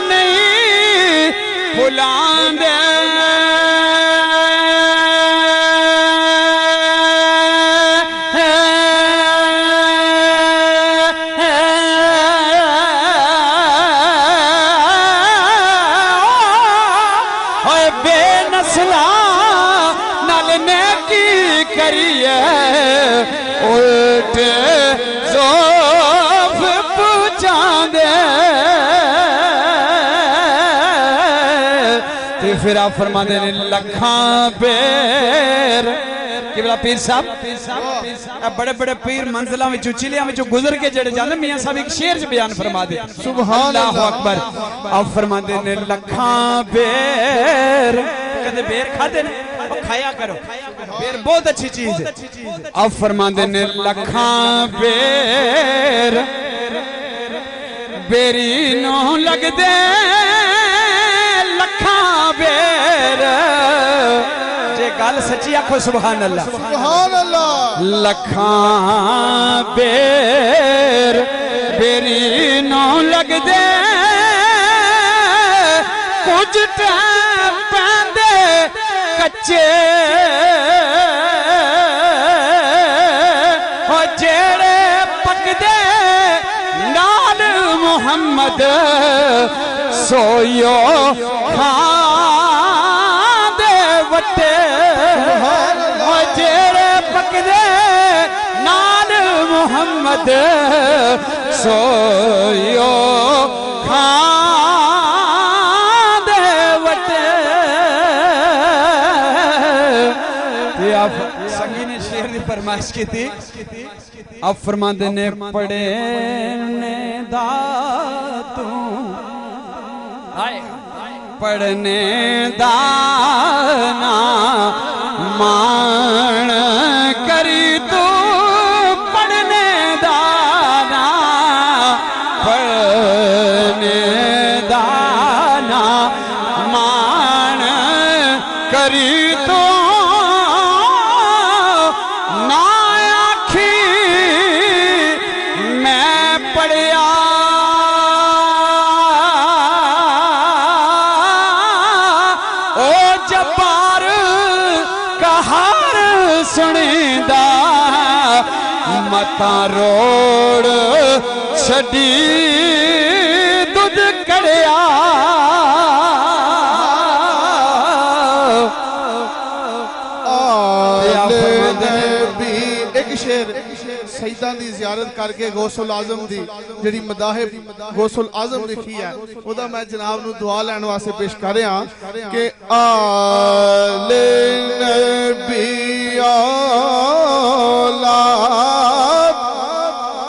नहीं भुलांदे बेनस्ला नाल नेकी करिए उल्ट ज़ोफ़ पुचांदे ते फिर आप फरमाते ने लखां बेर कि बला पीर साहब बड़े बड़े पीर मंजिलों में चिलियां में गुजर के जड़े जाते मियां साहब एक शेर च बयान फरमा दे सुभान अल्लाह अकबर आप फरमाते ने लखां बेर कदे बेर खाते ने खाया करो बेर बहुत अच्छी चीज है आप फरमाते ने लखां बेर बेरी नो लगदे लखां बेर जे गल सच्ची आखो सुभान अल्लाह लखां बेर बेरी नो लगदे कुछ टैम पैंदे कच्चे हो जेड़े पकदे नाल मुहम्मद सोयो खांदे वटे हो जेड़े पकदे नाल मुहम्मद सोयो खांदे वटे आप संगी ने शेर की फरमाइश की थी आप फरमाते ने पड़े ने दातू पढ़ने दाना मान करी तू पढ़ने दाना पढ़ने दाना मान करी तू सुनीदा मता रोड छड़ी दूध कड़िया एक शेर सईदा दी ज़ियारत करके गौसुल आजम दी जिहड़ी मदाहिब गौसुल आजम लिखी है ओदा मैं जनाब नू दुआ लैण वास्ते पेश कर रहा कि आले नबी औलाद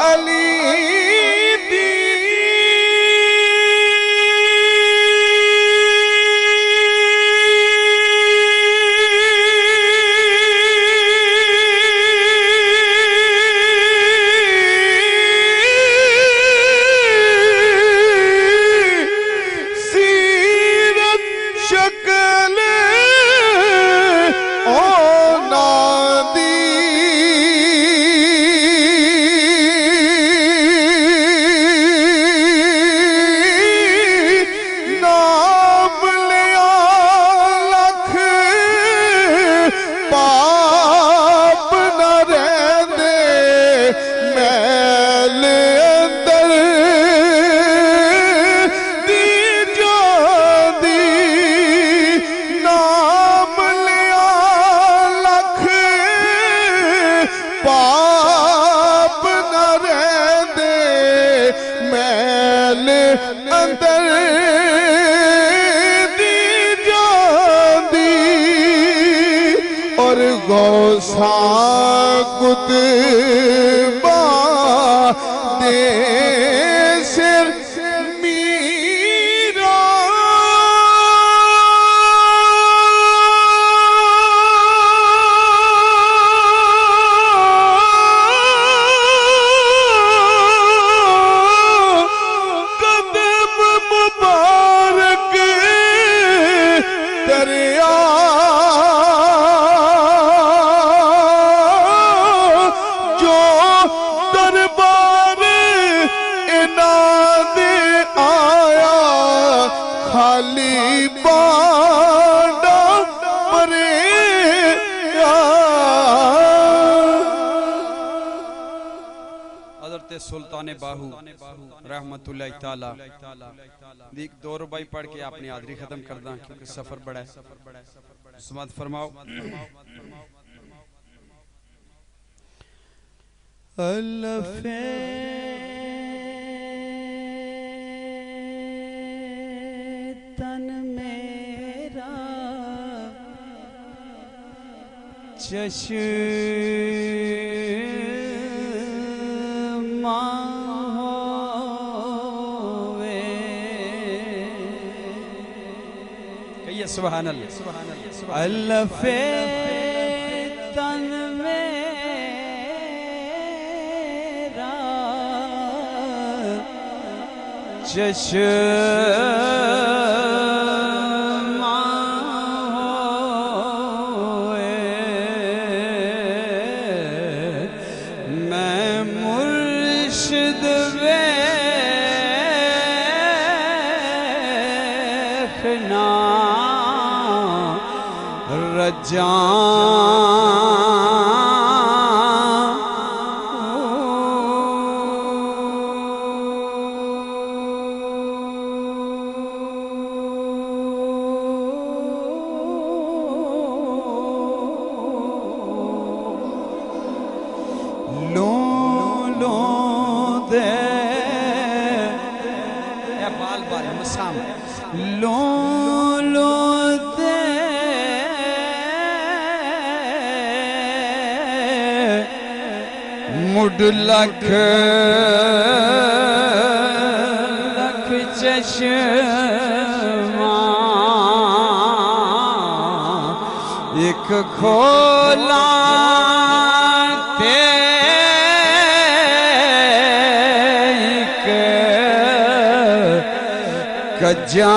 अली दी अंदर दी जांदी और गौसा कुतबा दे सिर मीरा कदम मुबारक खाली बाड़ा मरे हज़रत सुल्तान बाहू रहमतुल्लाह ताला एक 2 रुपए पढ़ के अपनी हाज़री खत्म कर दा क्योंकि सफर बड़ा है। समात फरमाओ। अल्फे तन मेरा चश्मा होवे। कहिए सुभान अल्लाह। अल्फे तन मेरा चश्मा होवे। मैं मुर्शिद देखना रजा मुड लख लख चश्मा एक खोला ते एक कज्जा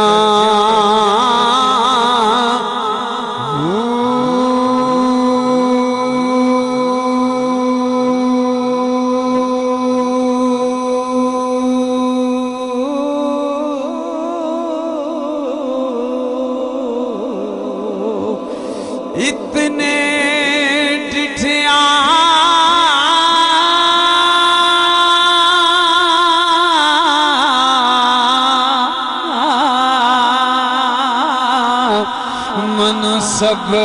इतने डिठिया मन सब्र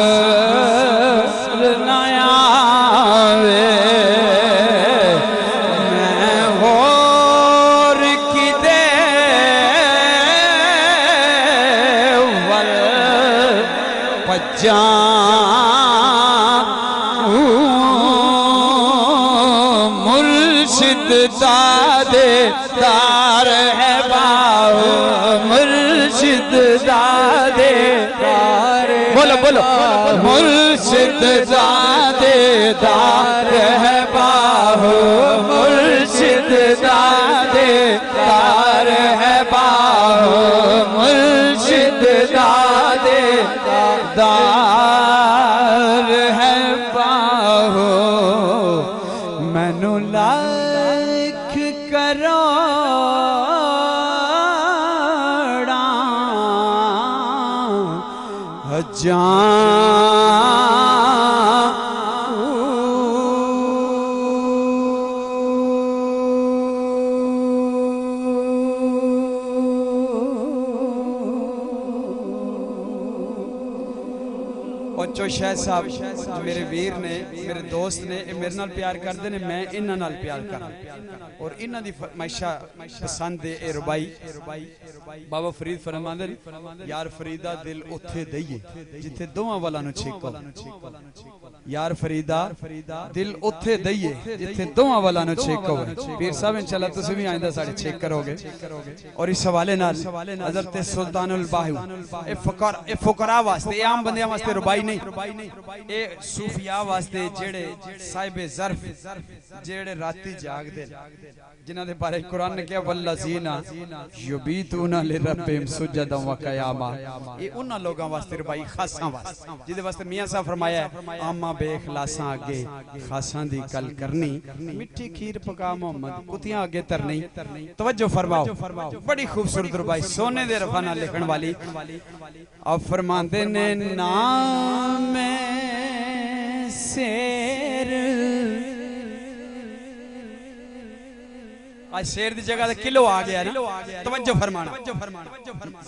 न आवे। मैं होर किदे वल पज्जा मुर्शिद दादे तार है बाहू। मुर्शिद दादे तार बोलो बोलो। मुर्शिद दादे तार है बाहू। मुर्शिद दादे तार है बाहू। मुर्शिद दादे दार है बाहू। मैनू लाख करोड़ा बच्चों शाह साहब मेरे वीर ने मेरे दोस्त ने मेरे नाल प्यार करते ने मैं इन्हां नाल प्यार कर और इन्हां दी फरमाइशा पसंद है। ए रुबाई बाबा फरीद फरमांदे यार फरीदा दिल उथे दईए जिथे दोवां वाला नु छेको। यार फरीदा दिल उथे दईए जिथे दोवां वाला नु छेको। पीर साहब इंशाअल्लाह तुसीं भी आइंदा साडे छेक करोगे। और इस हवाले नाल हज़रत सुल्तानुल बाहू ए फुकरा वास्ते आम बंदियां वास्ते रुबाई नहीं ए सूफिया वास्ते जेड़े साहिबे ज़र्फ जेड़े राती जागदे जिन्हां दे बारे कुरान ने कहा वल्लज़ीना युबीतूना लिरब्बिहिम सुजदन व क़यामा। ये उन्हां लोगां वास्ते भाई खासां वास्ते जिहदे वास्ते मियां साहब फरमाया आमा बेखलासां अगे खासां दी गल करनी, मिठी खीर पका मोहम्मद कुतियां अगे तरनी। तवज्जो फरमाओ, बड़ी खूबसूरत रुबाई सोने दे रफाना लिखण वाली। अब फरमाते ने नाम शेर, आज शेर दी जगह ते किलो आ गया ना। तवज्जो फरमाना,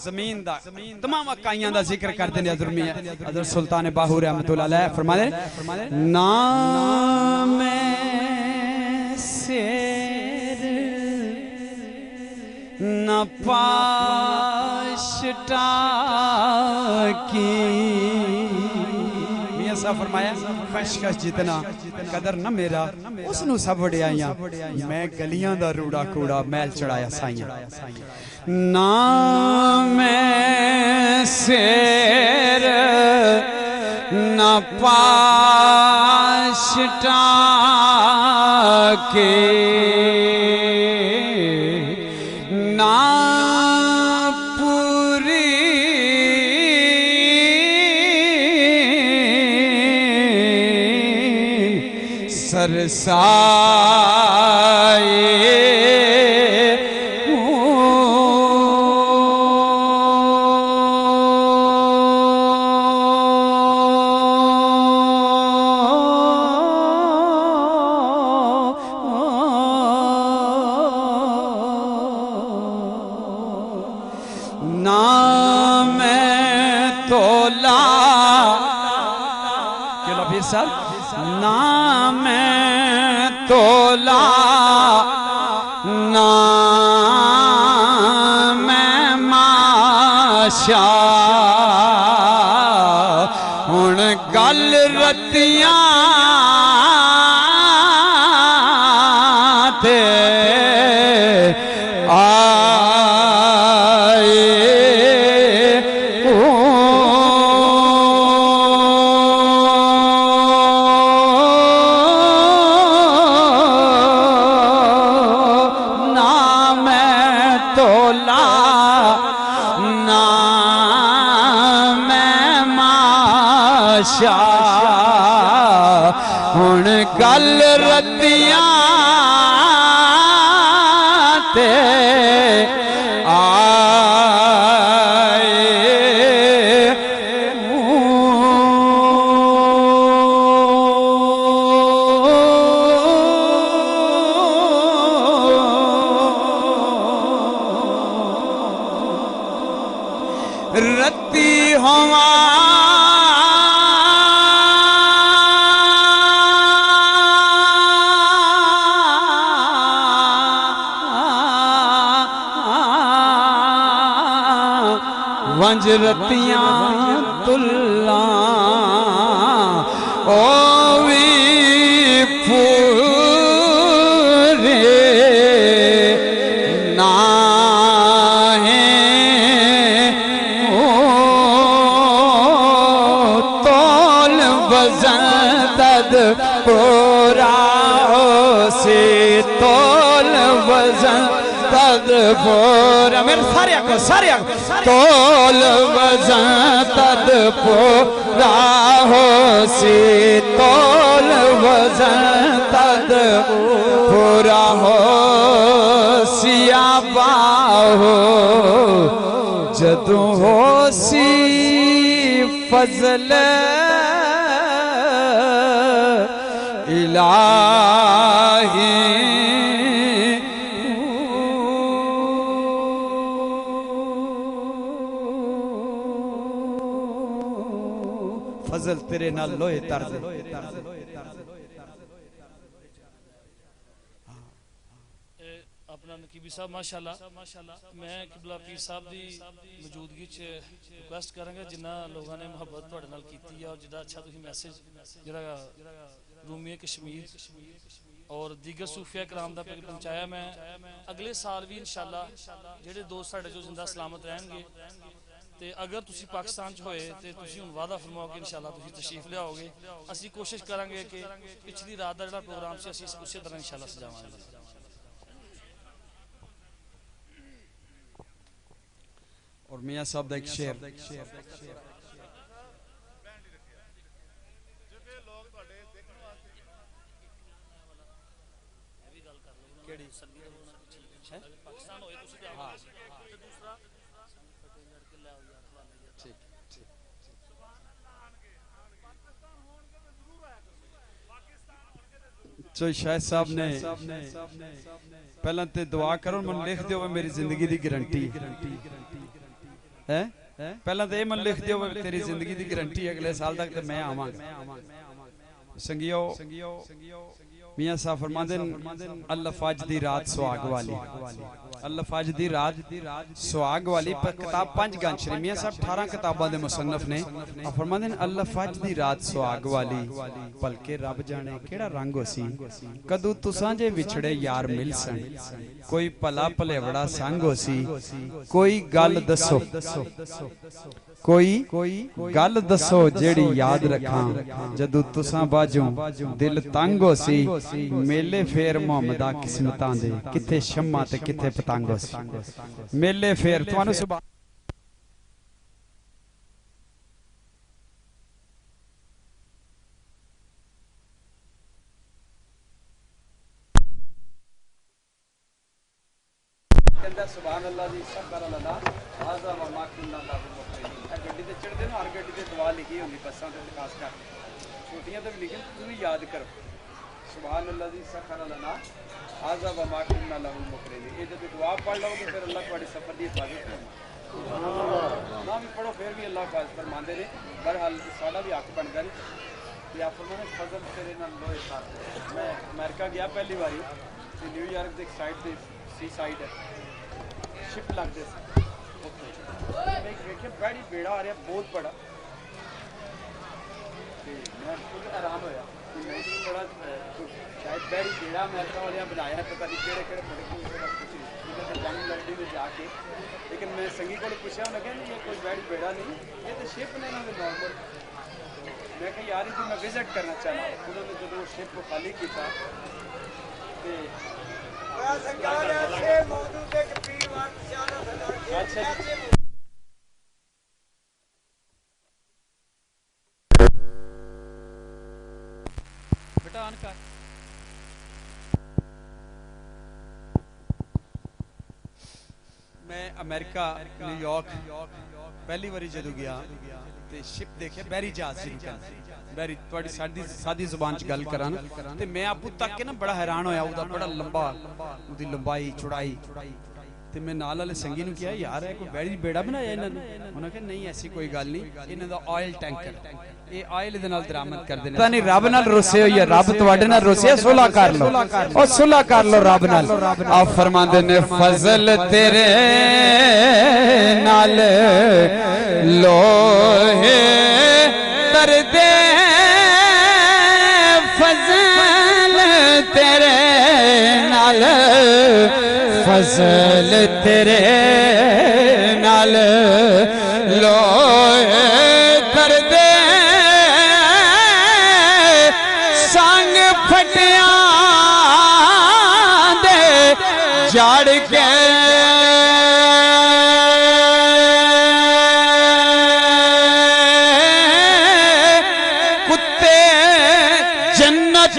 जमीन दा तमाम अकाइयां दा जिक्र करते ने हज़रत सुल्तान बाहू रहमतुल्लाह अलैह फरमाते नाम शेर न पाशटा की। मियां साहब फरमाया खशखश जितना कदर न मेरा उसनू सब वड्याइयां, मैं गलियां दा रूड़ा कूड़ा मैल चढ़ाया साइयां। नाम शेर न पाशटा के ना पूरी सरसाए नाम तोला क्यों लबीर साहब नाम तोला नाम माशा हुण गल रतियां ते हुण गल रतियां ते रती हवा वंज रतियां तुल्ला ओ वी पूरे नाहे ओ तोल वज़न तद पूरा से तोल वज़न तद पूरा मेरे सारे तोल वज़न तद पूरा हो सी तोल वज़न तद पूरा हो सिया बाहो जदों हो सी फजल इलाही फजल तेरे नाल लोए तरज अपना नकीबी साहब माशाल्लाह मैं किबला पीर साहब दी मौजूदगी च रिक्वेस्ट करांगा जिन्ना लोगों ने मुहब्बत तुहाडे नाल कीती है और जिदा अच्छा तुसीं मैसेज जिहड़ा रूमी कश्मीर और दीगर सूफिया कराम दा पहुंचाया। मैं अगले साल भी इंशाल्लाह जिहड़े दोस्त साडे जो जिंदा सलामत रहणगे ते अगर तुसी पाकिस्तान च होए ते तुसी हुण वादा फरमाओ कि इंशाल्लाह तुसी तशरीफ लियाओगे। असीं कोशिश करांगे कि पिछली रात दा जिहड़ा प्रोग्राम सी असीं उसी तरह इंशाल्लाह सजावांगे। और मियां साहब दा एक शेर ਪਾਕਿਸਤਾਨ ਹੋਏ ਤੁਸੀਂ ਤੇ ਆਓ ਤੇ ਦੂਸਰਾ ਲੜਕੇ ਲੈ ਆਓ ਯਾਰ ਹਵਾਲੇ ਯਾਰ जो शायद साहब ने पहला ते दुआ करो मन लिख दियो मेरी जिंदगी दी गारंटी है पहला ते मन लिख दियो तेरी जिंदगी दी गारंटी अगले साल तक ते मैं आवांगा संगियो मियां साहब फरमांदे अल्लाह फज दी रात सुहाग वाली अल्लाह फज दी रात सुहाग वाली पर किताब 5 गंज श्री मियां साहब 18 किताबां दे मुसन्नफ ने और फरमांदे अल्लाह फज दी रात सुहाग वाली बल्कि रब जाने केड़ा रंग होसी कदू तुसां जे विछड़े यार मिल सन कोई भला भलेवड़ा संग होसी कोई गल दसो कोई गल दसो जेड़ी याद रखां जदू तुसां बाजों दिल तंग होसी मेले फेर मोहम्मदा किस्मतां दे किथे शम्मा ते किथे पतंग होसी मेले फेर तुहानू सुबह सुभान अल्लाह दी शक्र अल्लाह आजा व माकुल्ला ला ए गड्डी ते चढ़दे ना हर गड्डी ते दुआ लिखी होंदी बसां ते खास कर छोटियां ते भी लिखी तुम याद करो सुभान अल्लाह दी शक्र अल्लाह आजा व माकुल्ला ला मुकरिन ये जब दुआ पढ़ लोगे फिर अल्लाह तुम्हारे सफर दी हिफाजत करेगा ना भी पढ़ो फिर भी अल्लाह हिफाजत फरमांदे ने बहरहाल साडा भी हक बनदा ने ते आप फरमाने फजल तेरे नाल लोए साथ मैं अमेरिका गया पहली बारी ते न्यूयॉर्क दे एक साइड ते सी साइड है शिप लगते देखिए बड़ी बेड़ा आ रहा बहुत बड़ा मैं खुद हैरान होया कि मैं बड़ा शायद बड़ी बेड़ा अमेरिका वाले बनाया पता नहीं केड़े केड़े बड़े जंग लड़ती में जाके लेकिन मैं संगी को पूछा उन्हें कहा ये कोई बड़ी बेड़ा नहीं ये तो शिप ने इन्होंने नॉर्मल मैं कहा यार इसे मैं विजिट करना चाहता उन्होंने जो शिप को खाली किया मैं अमेरिका न्यूयॉर्क पहली बारी जदों गया ते शिप देखे बहरी जहाज सी बहरी थोड़ी सादी जुबान च गल करा ना ते मैं आपू तक के ना बड़ा हैरान होया उदा बड़ा लंबा उदी लंबाई चौड़ाई ते मैं नाल वाले संगी नु कहा यार है कोई बहरी बेड़ा बनाया इन्हां ने उन्होंने कहा नहीं ऐसी कोई गल नहीं इन्हां दा ऑयल टैंकर ये ऑयल दे नाल दरामद करदे ने नहीं रब नाल रोसे होई है रब तुहाडे नाल रोसे सुलह कर लो ओ सुलह कर लो रब नाल आप फरमांदे ने फजल तेरे नाल लोहे तरदे फजल तेरे नाल फजल तेरे नाल लोहे तरदे संग फटिया दे जड़ के कुत्ते जन्नत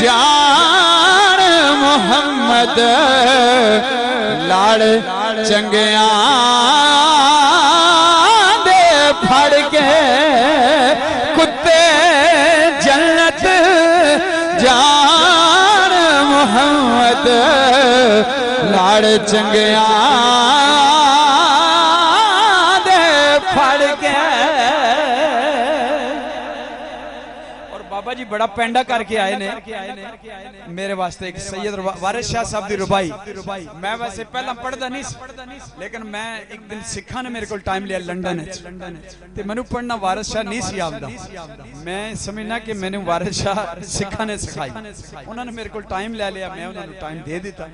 जान मोहम्मद लाड़ चंगिया दे फड़ के कुत्ते जन्नत जान मोहम्मद लाड़ चंगिया दे फड़ के और बाबा जी बड़ा पेंडा करके आए ने मेरे वास्ते एक सैयद वारिस शाह साहब दी रुबाई मैं वैसे पहला पढ़दा नहीं लेकिन मैं एक दिन सिखा ने मेरे को टाइम लिया लंदन ते मैनू पढ़ना वारिस शाह नहीं सी आंदा मैं समझना कि मैंने वारिस शाह सिखा ने सिखाई उन्होंने मेरे को टाइम ले लिया मैं उन्होंने टाइम दे दिता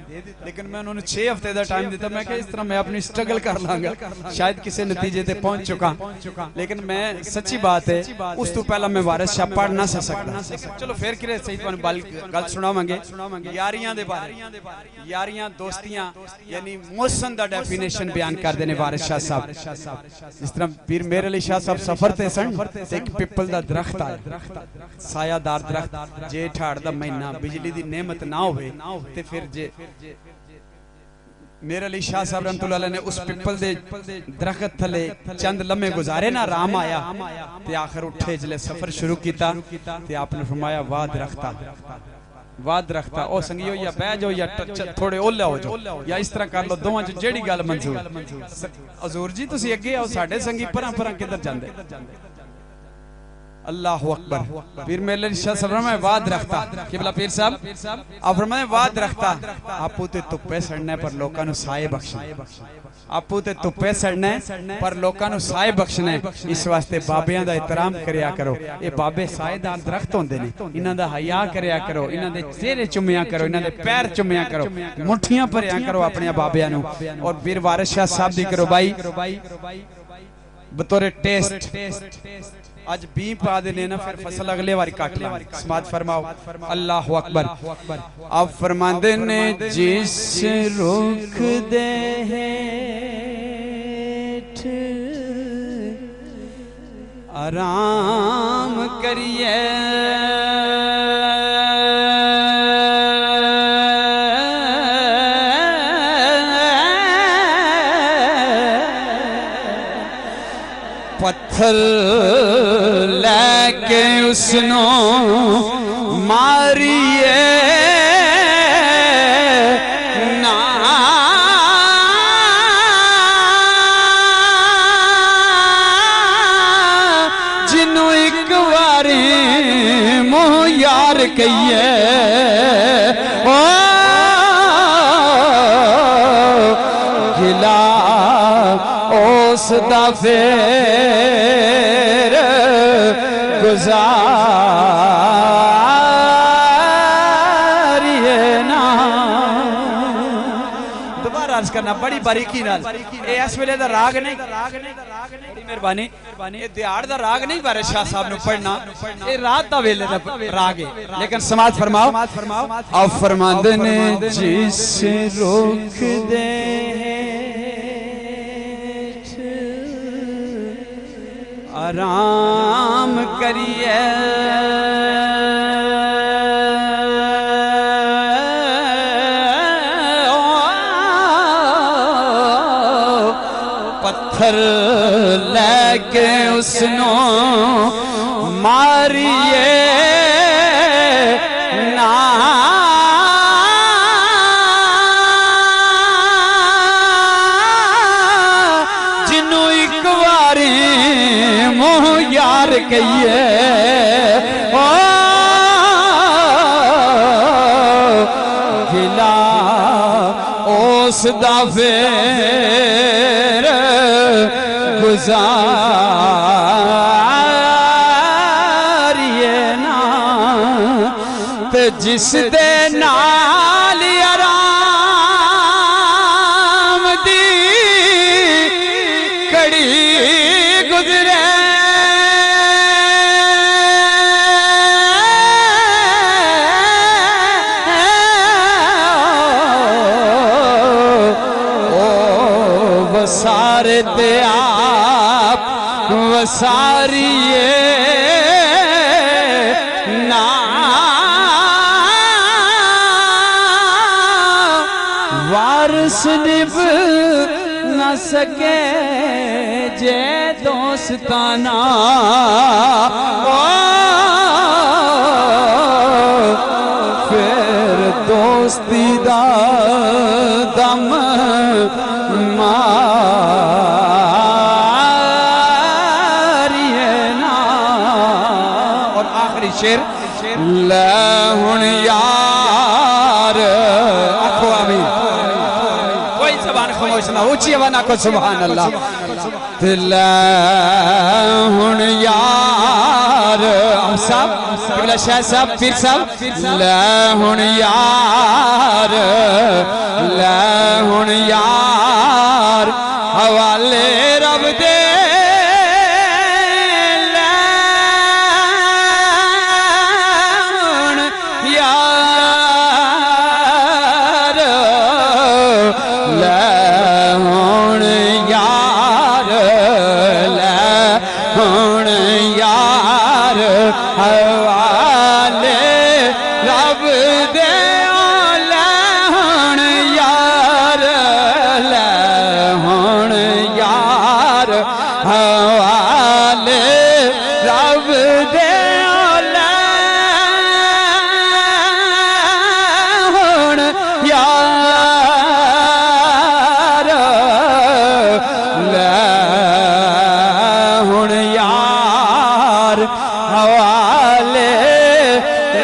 लेकिन मैं उन्होंने 6 हफ्ते का टाइम दिता मैं इस तरह मैं अपनी स्ट्रगल कर लांगा शायद किसी नतीजे ते पहुंच चुका लेकिन मैं सच्ची बात है उस तो पहला मैं वारिस शाह पढ़ ना सकता लेकिन चलो फिर किरे सही तुहानू गल सुनावांगे यारियां दे बारे यारियां दोस्तियां यानी मोहसन दा डेफिनेशन बयान करदे ने वारिस शाह साहब जिस तरह पीर मेहर अली शाह साहब सफर ते सन ते एक पिपल दा दरख्त आया सायादार दरख्त जे ठाड़ दा महीना बिजली दी नेमत ना होवे ते फिर जे मेरे अली शाह साहब रहमतुल्लाह अलैह ने उस पिपल दे दरख्त थले चंद लम्हे गुजारे ना आराम आया ते आखिर उठे जले सफर शुरू किया ते आपने फरमाया वाह दरख्ता ओ संगियो या बह जाओ या थोड़े ओले हो जाओ या इस तरह कर लो दोवां च जेड़ी गल मंजूर हजूर जी तुसी अगे आओ साडे संगी परां परां किधर जांदे अल्लाह अकबर पीर मेरे शाह साहब फरमाए वाह दरख्ता किबला पीर साहब आप फरमाए वाह दरख्ता आपू ते धुप्पे सड़ना पर लोकां नु साए बख्शना आपू ते धुप्पे सड़ना पर लोकां नु साए बख्शना इस वास्ते बाबियां दा एहतराम करया करो ये बाबे साएदार दरख्त होंदे ने इन्हां दा हया करया करो इन्हां दे चेहरे चुम्या करो इन्हां दे पैर चुम्या करो मुठियां भरया करो अपने बाबियां नु और पीर वारिस शाह साहब दी करो भाई बतौर टेस्ट आज बी पा देने ना फिर फसल अगले बारी काट ले समाज फरमाओ अल्लाह अकबर आप फरमाते ने जिस रुख दे हेठ आराम करिए पत्थर लेके उसनो मारिए ना जिन्नू एक बारी मोह यार कहिए ओ गिला उस दा फेर गुजारिए ना दोबारा अर्ज करना बड़ी बारीकी नाल ए इस वेले दा राग नहीं बड़ी मेहरबानी ये दिहाड़ दा राग नहीं वारिस शाह साहब नु पढ़ना ये रात दा वेले दा राग है लेकिन समाज फरमाओ आप फरमांदे ने जिस रुख दे आराम करिए पत्थर लेके उसनो मारिए ना जिन्नू एक बारी मोह यार कहिए ओ गिला उस दा फेर गुजारिए ना ते जिस दे नाल आराम दी कड़ी गुजरे वसारे ते आप वसारिए ना वारिस निभ न सके जे दोस्ताना फिर दोस्ती दा दम मारिए ना और आखिरी शेर ले हुन यार आखो आमीन कोई जबान खामोश ना ऊंची आवाज ना को सुभान अल्लाह ले हुन यार हम सब किबला शाह साहब पीर साहब ले हुन यार ले हुन यार हवाले रब दे हुण यार हवाले रब दे ले हुण यार ले हुण यार हवाले रब दे ले हुण यार ले हुण यार हवाले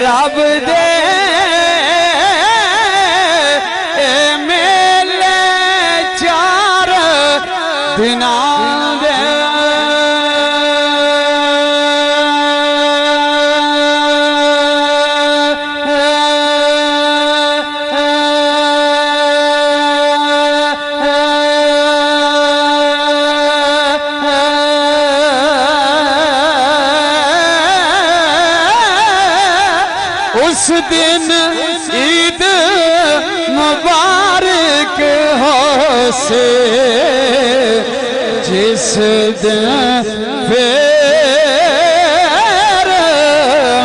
रब दे मेले चार दिनां दे उस दिन ईद मुबारक हो से जिस दिन फिर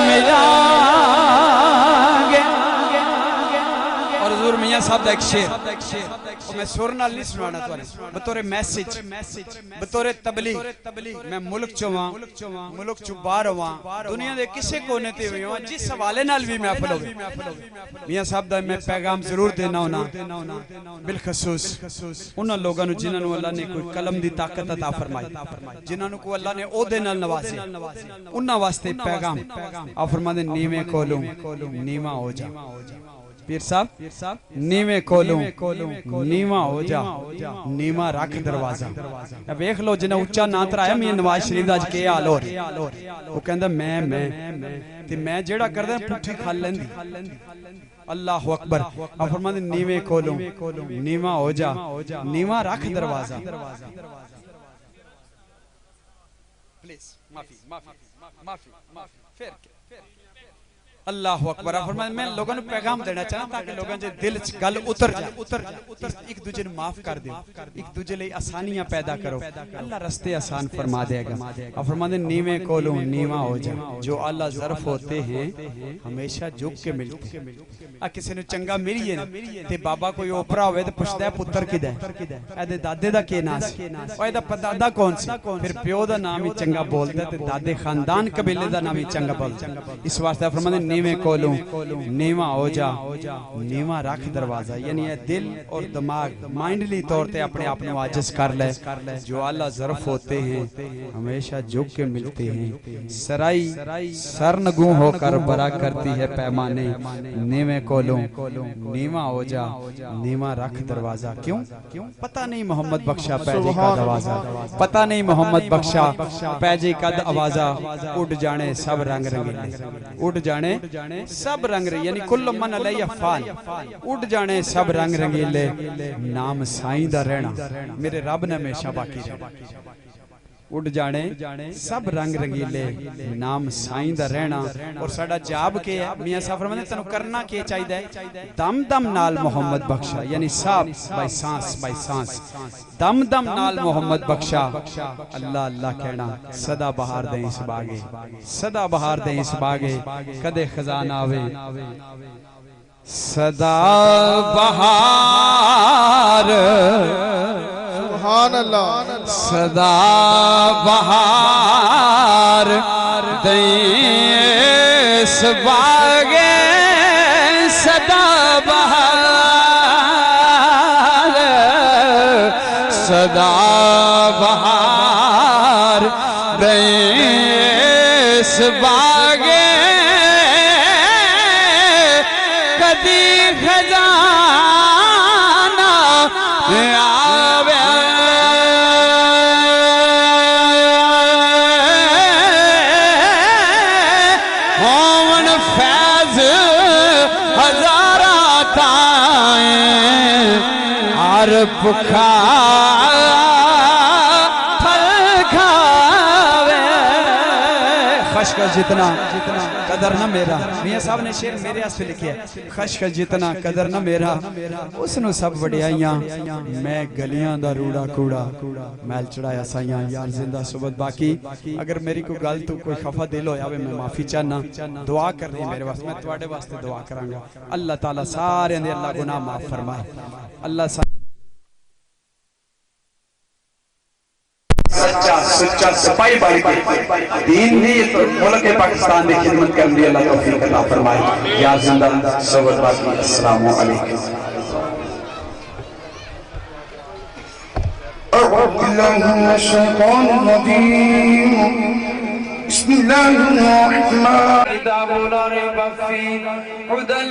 मिलांगे। और हुजूर मियां साहब का एक शेर मैं सुर नाल नहीं सुनाना तुहानू बतौरे मैसेज बतौरे तबलीग मैं मुल्क चों मुल्क चों बाहर होवां दुनिया दे किसे कोने ते होवां जिस हवाले नाल भी महफिल होवे मियां साहब दा मैं पैगाम जरूर देना होना बिलखसूस उन्हां लोगां नू जिन्हां नू अल्लाह ने कोई कलम दी ताकत अता फरमाई जिन्हां नू को अल्लाह ने ओहदे नाल नवाजे उन्हां वास्ते पैगाम आ फरमांदे नीवे कोलों नीवा हो जा पीर साहब नीवे कोलों नीवा हो जा नीवा रख दरवाजा वेख लो जिन्हें उच्चा ना तराया मियां नवाज शरीफ दा अज के हाल हो वो कहंदा मैं जेड़ा करदा पुट्ठी खा लैंदी अल्लाह अकबर आ फरमांदे नीवे कोलों नीवा हो जा नीवा रख दरवाजा प्लीज माफी माफी माफी फिर अल्लाह अकबर फरमाया मैं लोगों को पैगाम देना चाहता ताकि लोगों के दिल च गल उतर जाए एक दूजे को माफ कर दो एक दूजे लिए आसानियां पैदा करो अल्लाह रस्ते आसान फरमा देगा और फरमाते नीवे कोलों नीवा हो जा जो अल्लाह ज़र्फ होते हैं हमेशा झुक के मिलते आ किसी ने चंगा मिलिए ते बाबा कोई ओपरा होवे ते पुछदा है पुत्र किदा एदे दादे दा के नाम सी ओ एदा दादा कौन सी फिर प्यो दा नाम ही चंगा बोलदा ते दादे खानदान कबीले दा नाम ही चंगा बोलदा इस वास्ते फरमाते नीवे कोलों नीवा हो जा नीवा रख दरवाजा यानी ये दिल और दिमाग माइंडली तौर पे अपने आप को आजिज कर ले जो अल्लाह ज़र्फ होते हैं हमेशा झुक के मिलते हैं सराई सरनगू होकर बरा करती है पैमाने नीवे कोलों नीवा हो जा नीवा रख दरवाजा क्यों पता नहीं मोहम्मद बख्शा पैजे का दरवाजा पता नहीं मोहम्मद बख्शा पैजे कद आवाजा उड़ जाने सब रंग रंगीले उड़ जाने सब रंग यानी कुल मन अलैहि फान उड़ जाने सब रंग रंगीले नाम साईं दा रहना मेरे रब ने हमेशा बाकी रहना उड़ जाने सब रंग रंगीले नाम साईं दा रहना और साडा जाब के है मियां साहब फरमाते तैनू करना के चाहिदा है दम दम नाल मोहम्मद बख्शा यानी साहब बाय सांस दम दम नाल मोहम्मद बख्शा अल्लाह अल्लाह कहना सदा बहार दे इस बागे सदा बहार दे इस बागे कदे खजाना आवे सदा बहार सुभान अल्लाह सदा बहार देस बागे सदा बहार सदा बहार देस बागे कदी खजाना आवे भुखा फल खावे खश्क खशखश जितना कदर न मेरा। मियां साहब ने शेर मेरे वास्ते लिखा है, खशखश जितना कदर न मेरा, उसनु सब वडियाइयां, मैं गलियां दा रूड़ा कूड़ा, मैल चढ़ाया साइयां। यार जिंदा सुबत बाकी अगर मेरी कोई गल तो कोई खफा दिल होया वे मैं माफी चाहना। दुआ करनी मेरे वास्ते, मैं तुहाडे वास्ते दुआ करांगा। अल्लाह ताला सारे दे अल्लाह गुनाह माफ फरमाए। अल्लाह सच्चा सुच्चा सिपाही बन के दीन दी तो मुल्क पाकिस्तान की खिदमत करने दी अल्लाह तौफीक अता फरमाए। या जिंदा सोबत बाकी अस्सलाम वालेकुम। किताब ला रैब फीह हुदल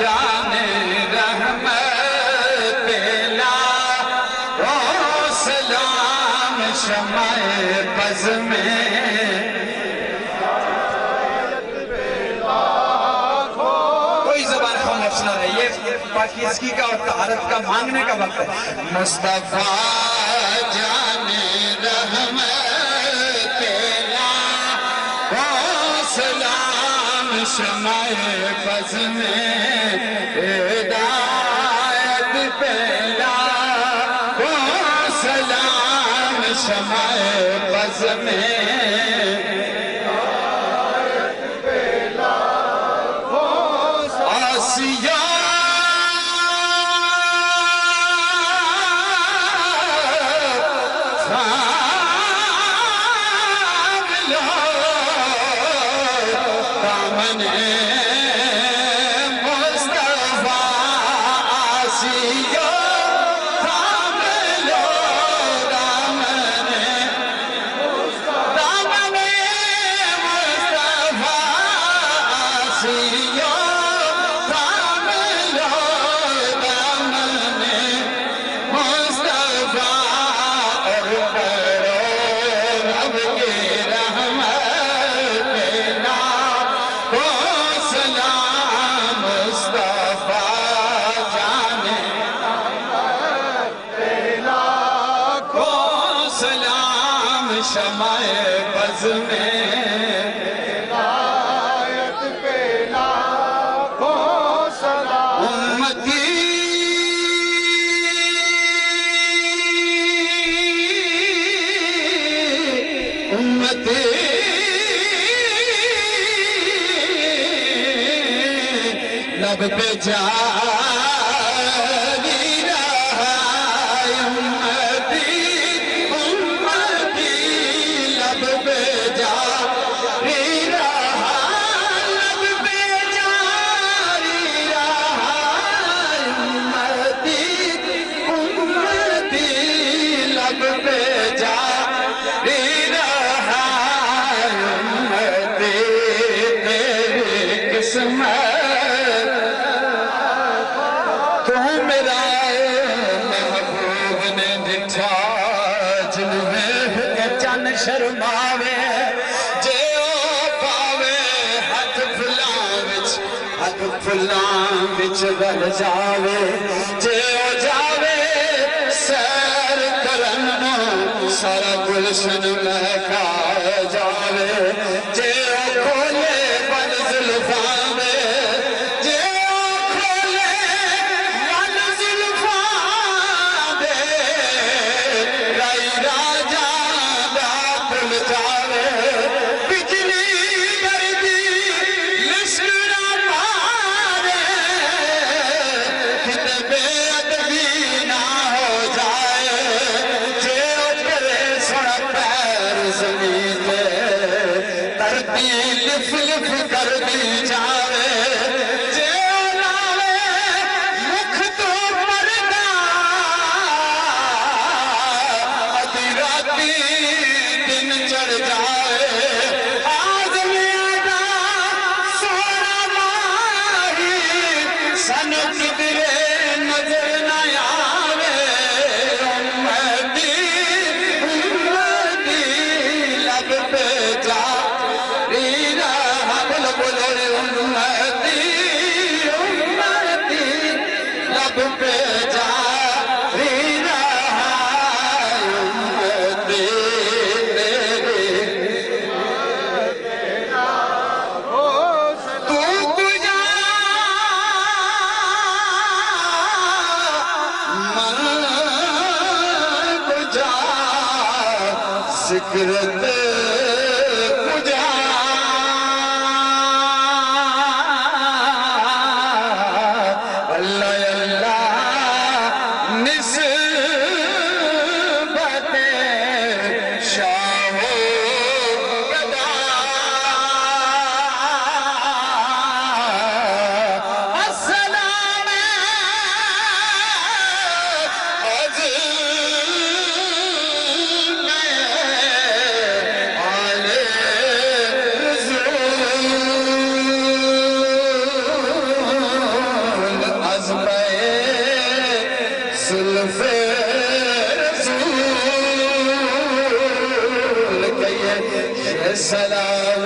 जाने रहमत पेला ओ सलाम शमाए बज़ में कोई ज़बान खामोश ना रहे। ये पाकिस्तानी का और तहारत का मांगने का वक्त है। मुस्तफा जाने रहमत पेला ओ सलाम शमाए बज़ में हिदायत पेला ओ सलाम शमाए बज़ में आसिया शमाए बज़ में हिदायत पेला को सलाम उम्मती उम्मती लब पे जा शर्मावे जे ओ पावे हाथ फुलां विच गल जावे जे ओ जावे सैर करन सारा गुलशन महका जावे जे खोले बन जुल्फा में जे खोले बन जुल्फा में राई राजा दा खुल जावे बिजली गरदी लिस्करा मारे कितने बेअदबी ना हो जाए जे करे सोना पैर जमीन पे धरती लिफ लिफ कर दी जावे जे लावे मुख तो पर्दा अधी राती दिन चढ़ जाए आदमिया सोना माही सन किधरे नजर न आवे उम्मती उम्मती लब पे जा रीना बोलो बोलो रे उम्मती उम्मती लब पे जा रीना उम्मती तेरी तू गुजा मन गुजा सिकरत गुजा अल्लाह अल्लाह निस्बत शाहो गदा अस्सलाम अज़ में आले रसूल अज़मे सुल्फ़े रसूल कहिए सलाम